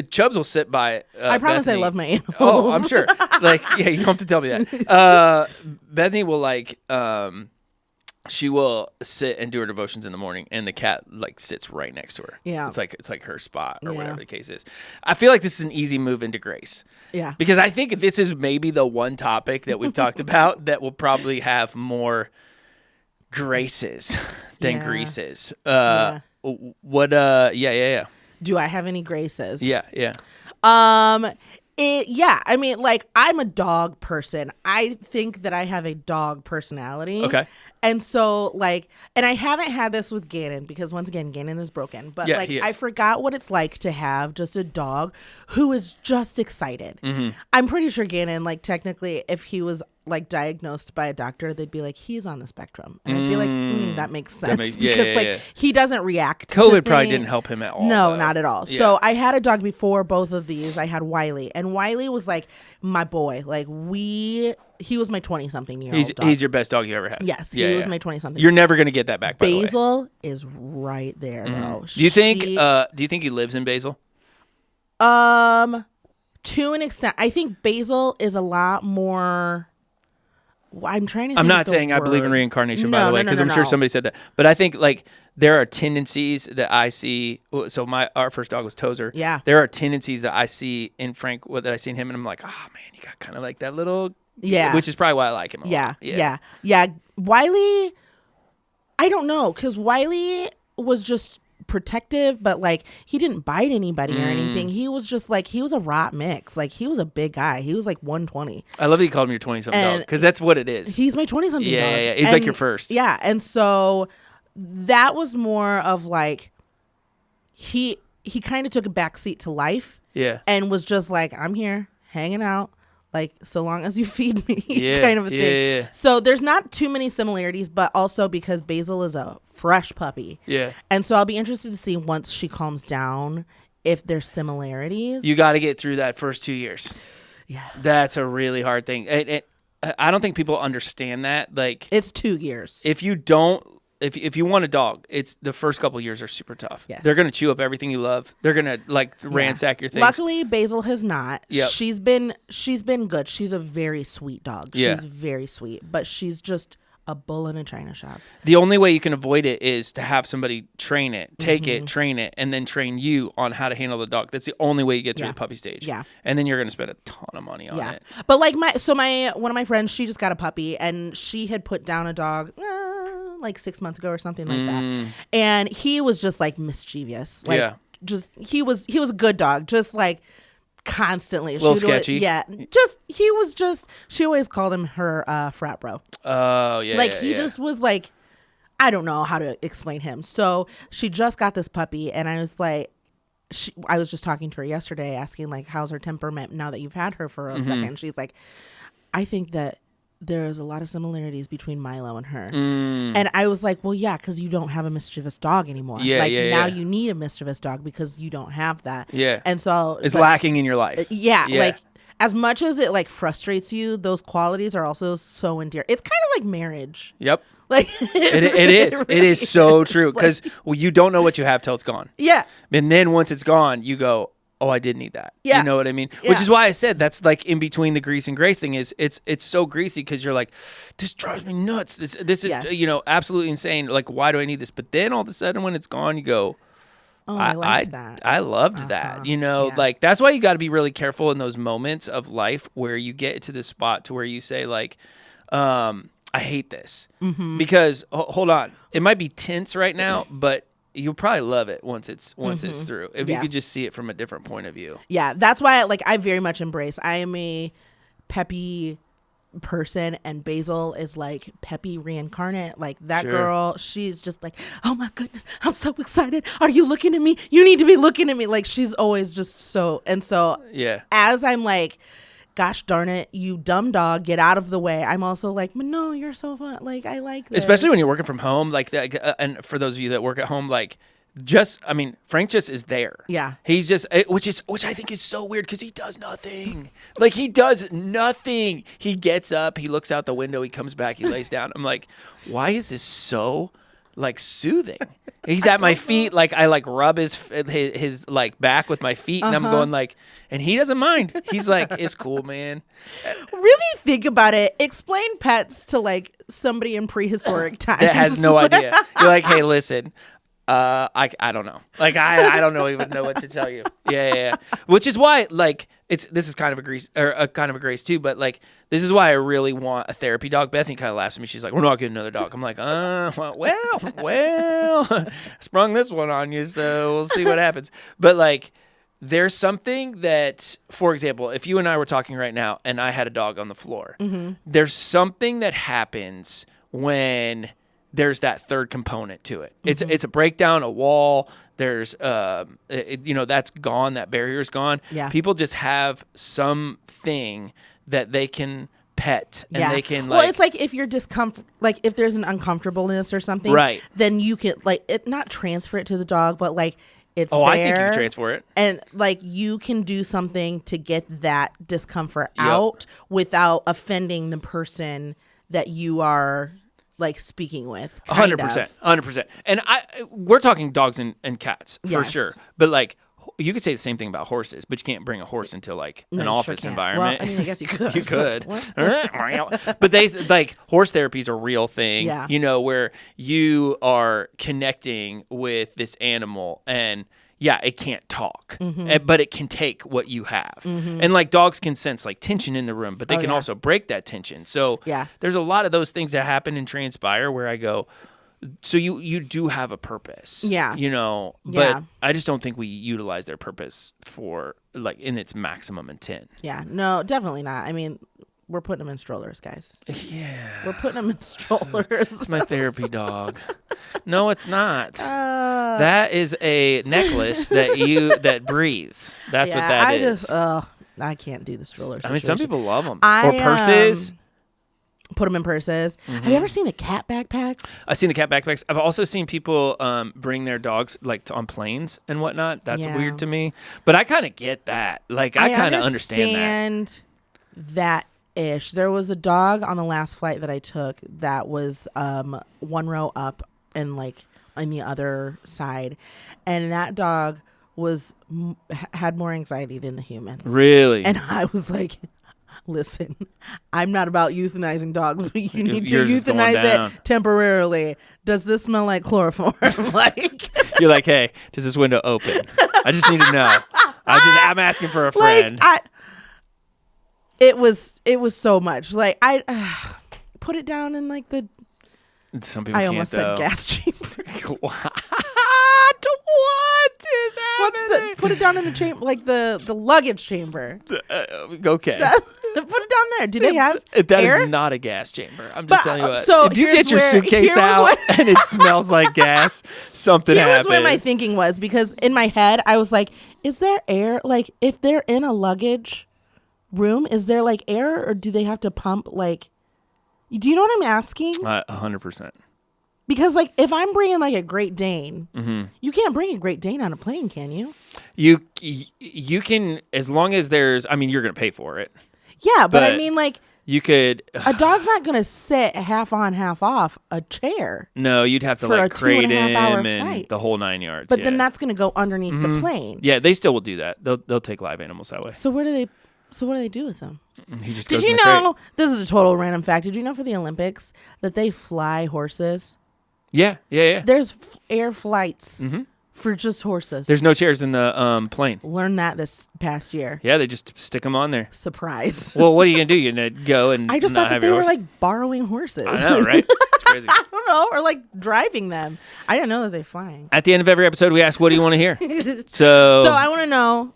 Chubbs will sit by. I promise Bethany. I love my animals. Oh, I'm sure. Like yeah, you don't have to tell me that. Bethany will she will sit and do her devotions in the morning, and the cat like sits right next to her. Yeah, it's like her spot or whatever the case is. I feel like this is an easy move into grace. Yeah, because I think this is maybe the one topic that we've talked about that will probably have more graces than greases. What? Yeah. Do I have any graces? Yeah. I mean, like, I'm a dog person. I think that I have a dog personality. Okay. And so, like, and I haven't had this with Gannon because, once again, Gannon is broken. But, like, I forgot what it's like to have just a dog who is just excited. Mm-hmm. I'm pretty sure Gannon, like, technically, if he was, like, diagnosed by a doctor, they'd be like, he's on the spectrum. And I'd be like, that makes sense. Because he doesn't react COVID probably didn't help him at all. No, not at all. Yeah. So I had a dog before both of these. I had Wiley. And Wiley was, like, my boy. Like, he was my 20-something-year-old dog. He's your best dog you ever had. Yes, he was my 20-something. You're never going to get that back, by Basil the way. is right there, though. Do you think he lives in Basil? To an extent. I think Basil is a lot more... I'm trying to think I'm not saying I believe in reincarnation, by the way, because I'm sure somebody said that. But I think, like, there are tendencies that I see. So our first dog was Tozer. Yeah. There are tendencies that I see in Frank, that I see in him, and I'm like, oh, man, you got kind of like that little... Yeah. Which is probably why I like him a lot. Yeah. Wiley, I don't know, because Wiley was just protective, but, like, he didn't bite anybody or anything. He was just, like, he was a rot mix. Like, he was a big guy. He was, like, 120. I love that you called him your 20-something dog, because that's what it is. He's my 20-something dog. Yeah. He's like your first. Yeah, and so that was more of, like, he kind of took a backseat to life. Yeah. And was just like, I'm here, hanging out. Like, so long as you feed me, yeah, kind of a thing. Yeah. So there's not too many similarities, but also because Basil is a fresh puppy. Yeah. And so I'll be interested to see once she calms down if there's similarities. You got to get through that first 2 years. Yeah. That's a really hard thing. I don't think people understand that. Like, it's 2 years. If you don't... If you want a dog, it's the first couple of years are super tough. Yes. They're gonna chew up everything you love. They're gonna ransack your things. Luckily, Basil has not. Yep. She's been good. She's a very sweet dog. Yeah. She's very sweet, but she's just a bull in a china shop. The only way you can avoid it is to have somebody train it, take it, train it, and then train you on how to handle the dog. That's the only way you get through the puppy stage. Yeah. And then you're gonna spend a ton of money on it. But like one of my friends, she just got a puppy, and she had put down a dog like 6 months ago or something like that, and he was just like mischievous. Like, just he was a good dog, just like constantly a little sketchy. She always called him her frat bro. Oh yeah. Like he just was like, I don't know how to explain him. So she just got this puppy, and I was like, I was just talking to her yesterday, asking like, how's her temperament now that you've had her for a second. She's like, I think that there's a lot of similarities between Milo and her. And I was like, well, yeah, because you don't have a mischievous dog anymore. Now you need a mischievous dog because you don't have that. Yeah. And so it's lacking in your life. Yeah. Like, as much as it like frustrates you, those qualities are also so endearing. It's kind of like marriage. Yep. Like it is. It is so true, because you don't know what you have till it's gone. Yeah. And then once it's gone, you go, oh, I did need that. Yeah. You know what I mean? Yeah. Which is why I said that's like in between the grease and grace thing is it's so greasy because you're like, this drives me nuts. This is, Yes. you know, absolutely insane. Like, why do I need this? But then all of a sudden when it's gone, you go, oh, I liked that. I loved that. You know, Yeah. like that's why you got to be really careful in those moments of life where you get to this spot to where you say like, I hate this. Mm-hmm. Because hold on, it might be tense right now, but you'll probably love it once it's through. If you could just see it from a different point of view. Yeah, that's why I very much embrace. I am a peppy person, and Basil is like peppy reincarnate. Like that Sure. girl, she's just like, oh my goodness, I'm so excited. Are you looking at me? You need to be looking at me. Like she's always just so. And so Yeah. as I'm like, gosh darn it, you dumb dog, get out of the way. I'm also like, but no, you're so fun. Like I like this. Especially when you're working from home, like that, and for those of you that work at home, like Frank just is there. Yeah. He's just, which I think is so weird because he does nothing. Like he does nothing. He gets up, he looks out the window, he comes back, he lays down. I'm like, why is this so like soothing? He's at my feet, like I like rub his like back with my feet, and I'm going like, and he doesn't mind. He's like, it's cool, man. Really think about it. Explain pets to like somebody in prehistoric times That has no idea. You're like, hey, listen. I don't know. Like I don't even know what to tell you. Yeah. Which is why like this is kind of a grace too, but like this is why I really want a therapy dog. Bethany kind of laughs at me. She's like, "We're not getting another dog." I'm like, well, sprung this one on you, so we'll see what happens. But like there's something that, for example, if you and I were talking right now and I had a dog on the floor, there's something that happens when there's that third component to it. It's a breakdown, a wall. There's, that's gone. That barrier's gone. Yeah. People just have something that they can pet and they can well, it's like if you're like if there's an uncomfortableness or something, right? Then you can like not transfer it to the dog, but like it's there, I think you can transfer it, and like you can do something to get that discomfort out without offending the person that you are like speaking with. 100%. And we're talking dogs and cats for Yes. sure. But like you could say the same thing about horses, but you can't bring a horse into like an office environment. Well, I mean, I guess you could. You could. But they like horse therapy is a real thing, where you are connecting with this animal and it can't talk, but it can take what you have. And like dogs can sense like tension in the room, but they can also break that tension. So there's a lot of those things that happen and transpire where I go, so you do have a purpose. But I just don't think we utilize their purpose for like in its maximum intent. Yeah, no, definitely not. I mean, we're putting them in strollers, guys. Yeah. We're putting them in strollers. It's my therapy dog. No, it's not. That is a necklace that breathes. That's what that is. I can't do the strollers. I mean, some people love them. Or purses. Put them in purses. Have you ever seen the cat backpacks? I've seen the cat backpacks. I've also seen people bring their dogs like on planes and whatnot. That's weird to me. But I kind of get that. Like I kind of understand that. Ish. There was a dog on the last flight that I took that was one row up and like on the other side, and that dog had more anxiety than the humans. Really? And I was like, listen, I'm not about euthanizing dogs, but you need to euthanize it temporarily. Does this smell like chloroform? Like you're like, hey, does this window open? I just need to know. I'm asking for a friend. It was so much. Like I put it down in like the. Some people I almost said gas chamber. What is happening? Put it down in the chamber, like the luggage chamber. Okay. Put it down there. Do they have that air? Is not a gas chamber. I'm just telling you what. So if you get your suitcase out and it smells like gas, something happened. Here's where my thinking was, because in my head I was like, is there air? Like if they're in a luggage room, is there like air, or do they have to pump? Like, do you know what I'm asking? 100%. Because like if I'm bringing like a Great Dane, you can't bring a Great Dane on a plane, can you? You can, as long as there's. I mean, you're gonna pay for it. Yeah, but I mean, like You could. A dog's not going to sit half on, half off a chair. No, you'd have to for like a crate 2.5 hour him and flight. the whole 9 yards. But then that's going to go underneath the plane. Yeah, they still will do that. They'll take live animals that way. So what do they do with them? He just Did goes you in the crate. know, this is a total random fact, did you know for the Olympics that they fly horses? Yeah. There's air flights Mm-hmm. for just horses. There's no chairs in the plane. Learned that this past year. Yeah, they just stick them on there. Surprise. Well, what are you gonna do? You're gonna go and I just not thought that have they your were horse? like borrowing horses. I know, right? It's crazy. I don't know, or like driving them. I didn't know that they're flying. At the end of every episode, we ask, "What do you want to hear?" So I want to know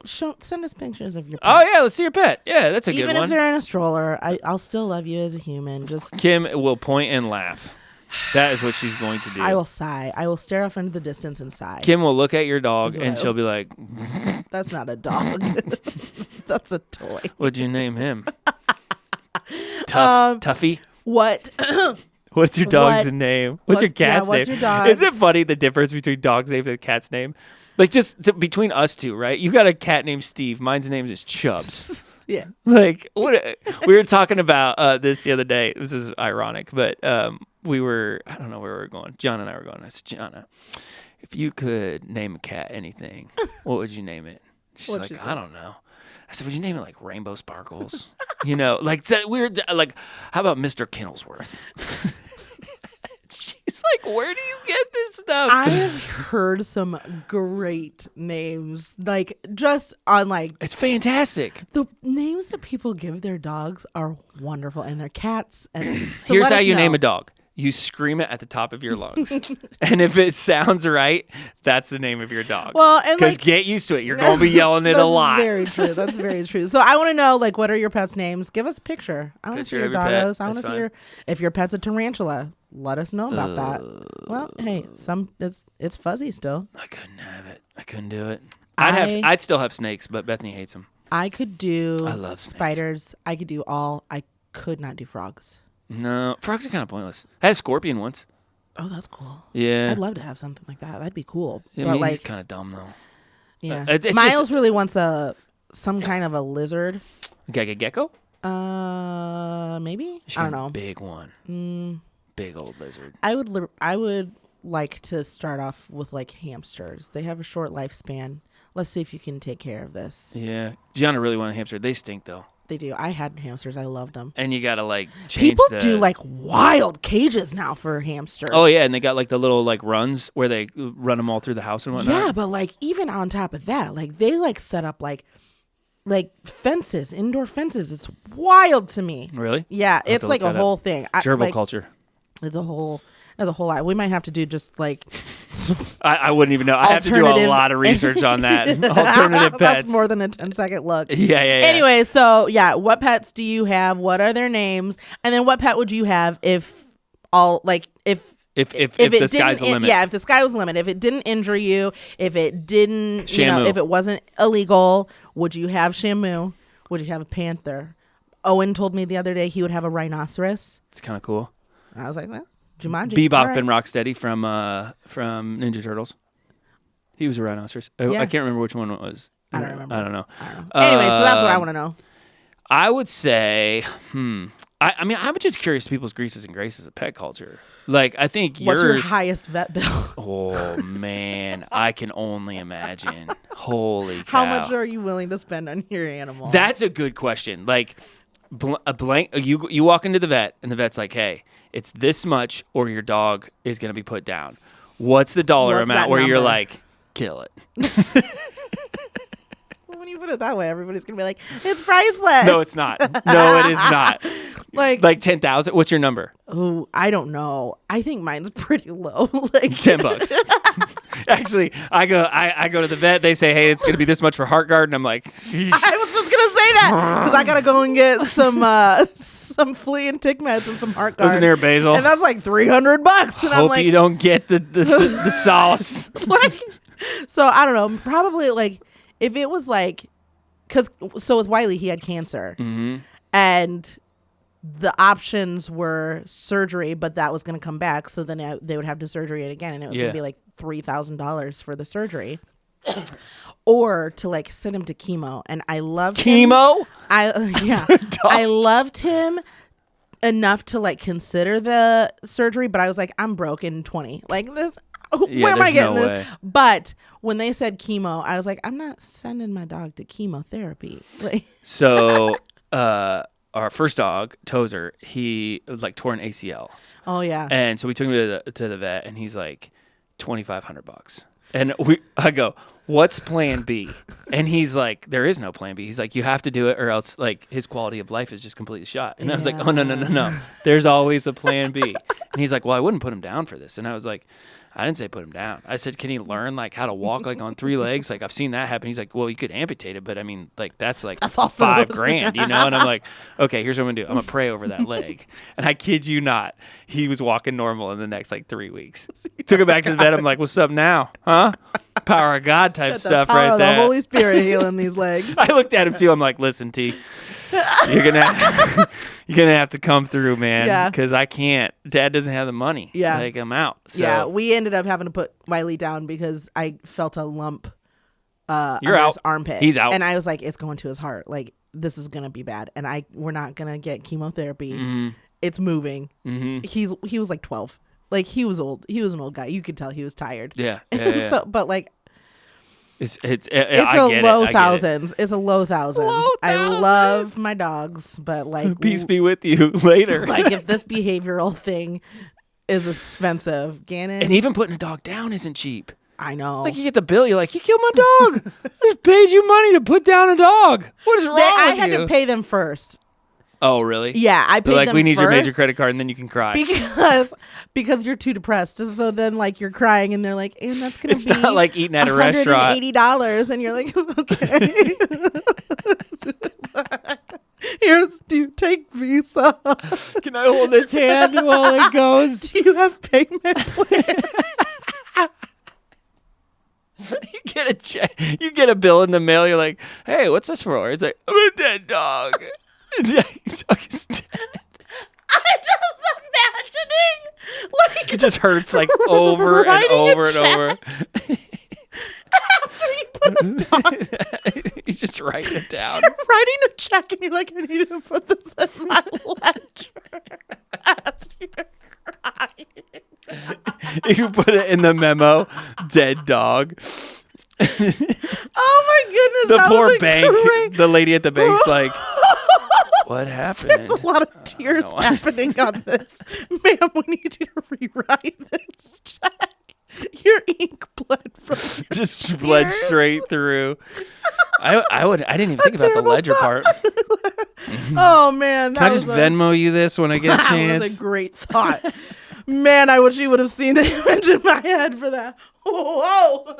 send us pictures of your pets. Oh yeah, let's see your pet. Yeah, that's a good Even one. if they're in a stroller, I'll still love you as a human. Just Kim will point and laugh. That is what she's going to do. I will sigh. I will stare off into the distance and sigh. Kim will look at your dog That's what and I she'll be like, That's not a dog. That's a toy. "What'd you name him?" Tuffy. What? What's your dog's name? What's your cat's what's name? your dog's? Isn't it funny the difference between dog's name and cat's name? Like between us two, right? You got a cat named Steve. Mine's name is Chubbs. Yeah. Like what? We were talking about this the other day. This is ironic, but we were, I don't know where we were going. John and I were going. I said, "Gianna, if you could name a cat anything, what would you name it?" She's What'd like, she say? "I don't know." I said, "Would you name it like Rainbow Sparkles?" You know, like so weird. Like, how about Mr. Kennelsworth? She's like, "Where do you get this stuff?" I have heard some great names, like just on like It's fantastic. the names that people give their dogs are wonderful, and their cats. And so Here's let how us you know. name a dog. You scream it at the top of your lungs. And if it sounds right, that's the name of your dog. Well, and because like, get used to it. You're going to be yelling it a lot. That's very true. That's very true. So I want to know, like, what are your pets' names? Give us a picture. I want to see Picture your of your pet. doggos. I want to That's see if your pet's a tarantula. Let us know about that. Well, hey, it's fuzzy still. I couldn't have it. I couldn't do it. I- I'd still have snakes, but Bethany hates them. I could do I love snakes. spiders. I could do all. I could not do frogs. No, frogs are kind of pointless. I had a scorpion once. Oh, that's cool. Yeah. I'd love to have something like that. That'd be cool. I but mean, like, he's kind of dumb though. yeah, it's Miles just- really wants some kind of a lizard. Gecko? Maybe. She I don't got a know. Big one. Big old lizard. I would like to start off with like hamsters. They have a short lifespan. Let's see if you can take care of this. Yeah. Gianna really wanted a hamster. They stink though. They do. I had hamsters. I loved them. And you gotta like change People the... do like wild cages now for hamsters. Oh yeah, and they got like the little like runs where they run them all through the house and whatnot. Yeah, but like even on top of that, like they like set up like fences, indoor fences. It's wild to me. Really? Yeah, I'll have it's to like look a that whole up. thing. Gerbil Like, culture. There's a whole lot. We might have to do just like I wouldn't even know. I have to do a alternative- lot of research on that. Alternative pets. That's more than a 10-second look. Yeah. Anyway, so yeah, what pets do you have? What are their names? And then what pet would you have if if the sky's the limit. Yeah, if the sky was the limit, if it didn't injure you, if it didn't, Shamu. if it wasn't illegal, would you have Shamu? Would you have a panther? Owen told me the other day he would have a rhinoceros. It's kind of cool. I was like, well, Jumanji. Bebop all right. and Rocksteady from Ninja Turtles. He was a rhinoceros. Yeah. I can't remember which one it was. I don't remember. I don't know. Anyway, so that's what I want to know. I would say, I mean, I'm just curious people's greases and graces of pet culture. Like, I think What's your yours. highest vet bill? Oh man, I can only imagine. Holy cow! How much are you willing to spend on your animal? That's a good question. Like, a blank. You walk into the vet, and the vet's like, "Hey, it's this much, or your dog is going to be put down." What's the dollar What's amount that where you're number? like, "Kill it"? When you put it that way, everybody's gonna be like, "It's priceless." No, it's not. No, it is not. Like 10,000. What's your number? oh, I don't know. I think mine's pretty low. Like $10. Actually, I go to the vet. They say, "Hey, it's going to be this much for heart guard," and I'm like, "Sheesh." I was just gonna say that because I gotta go and get some flea and tick meds and some heart guard. Wasn't there basil? And that's like $300. And I'm Hope like, you don't get the sauce. like, so I don't know. Probably like if it was like, so with Wiley he had cancer, and the options were surgery, but that was going to come back. So then they would have to surgery it again, and it was going Yeah. to be like $3,000 for the surgery. or to like send him to chemo. And I loved chemo. Him. I loved him enough to like consider the surgery, but I was like, I'm broke in 20. Like this, where am I getting this? Way. But when they said chemo, I was like, I'm not sending my dog to chemotherapy. Like, so our first dog, Tozer, he like tore an ACL. Oh yeah. And so we took him to the vet, and he's like $2,500. And I go, what's plan B? And he's like, there is no plan B. He's like, you have to do it or else like his quality of life is just completely shot. And I was like, oh, no. There's always a plan B. And he's like, well, I wouldn't put him down for this. And I was like, I didn't say put him down. I said, can he learn like how to walk like on 3 legs? Like I've seen that happen. He's like, well, you could amputate it, but I mean, like that's also $5,000, you know? And I'm like, okay, here's what I'm gonna do. I'm gonna pray over that leg. And I kid you not, he was walking normal in the next like 3 weeks. Took him back to the vet. I'm like, what's up now? Huh? Power of God type stuff right there. The Holy Spirit healing these legs. I looked at him too. I'm like, listen, T, you're gonna have to come through, man. Because I can't. Dad doesn't have the money. Yeah, like I'm out. So. Yeah, we ended up having to put Wiley down because I felt a lump. You're out. His armpit. He's out. And I was like, it's going to his heart. Like this is gonna be bad. And we're not gonna get chemotherapy. Mm-hmm. It's moving. Mm-hmm. He was like 12. Like he was old. He was an old guy. You could tell he was tired. Yeah. So, but like. It's a low thousands. It's a low thousands. I love my dogs, but like peace be with you later. Like if this behavioral thing is expensive, Gannon. And even putting a dog down isn't cheap. I know. Like you get the bill, you're like, you killed my dog. I just paid you money to put down a dog. What is wrong with you? I had to pay them first. Oh, really? Yeah, I paid them first. We need your major credit card, and then you can cry. Because you're too depressed. So then, like, you're crying, and they're like, and that's going to be It's not like eating at a restaurant. $180, and you're like, okay. Do you take Visa? Can I hold its hand while it goes? Do you have payment plan? You get a check. You get a bill in the mail. You're like, hey, what's this for? It's like, I'm a dead dog. Dog is dead. I'm just imagining, like, it just hurts like over and over and over. After you put a dog, you just write it down. You're writing a check, and you're like, I need to put this in my ledger as you're crying. You put it in the memo, dead dog. Oh my goodness! The poor bank, the lady at the bank's like, what happened? There's a lot of tears happening on this. Ma'am, we need you to rewrite this check. Your ink bled from just bled straight through. I didn't even think about the ledger part. Oh man. Can I just Venmo you this when I get a chance? That was a great thought. Man, I wish you would have seen the image in my head for that. Whoa.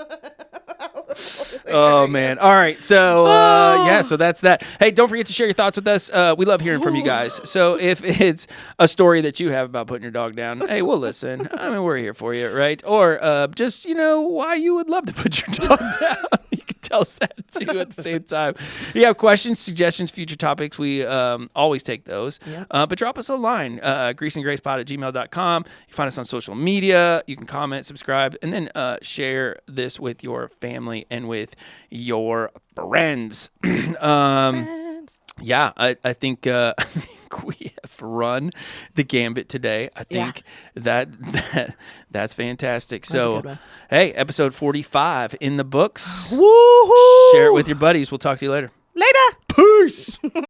Oh man. All right. So so that's that. Hey, don't forget to share your thoughts with us. We love hearing from you guys. So if it's a story that you have about putting your dog down, hey, we'll listen. I mean, we're here for you, right? Or just, why you would love to put your dog down. You can tell us that too at the same time. If you have questions, suggestions, future topics, we always take those. Yep. But drop us a line, greaseandgracepod@gmail.com. You can find us on social media. You can comment, subscribe, and then share this with your family and with your friends. Yeah, I think we have run the gambit today. I think that's fantastic. That's so, hey, episode 45 in the books. Woohoo! Share it with your buddies. We'll talk to you later. Later. Peace.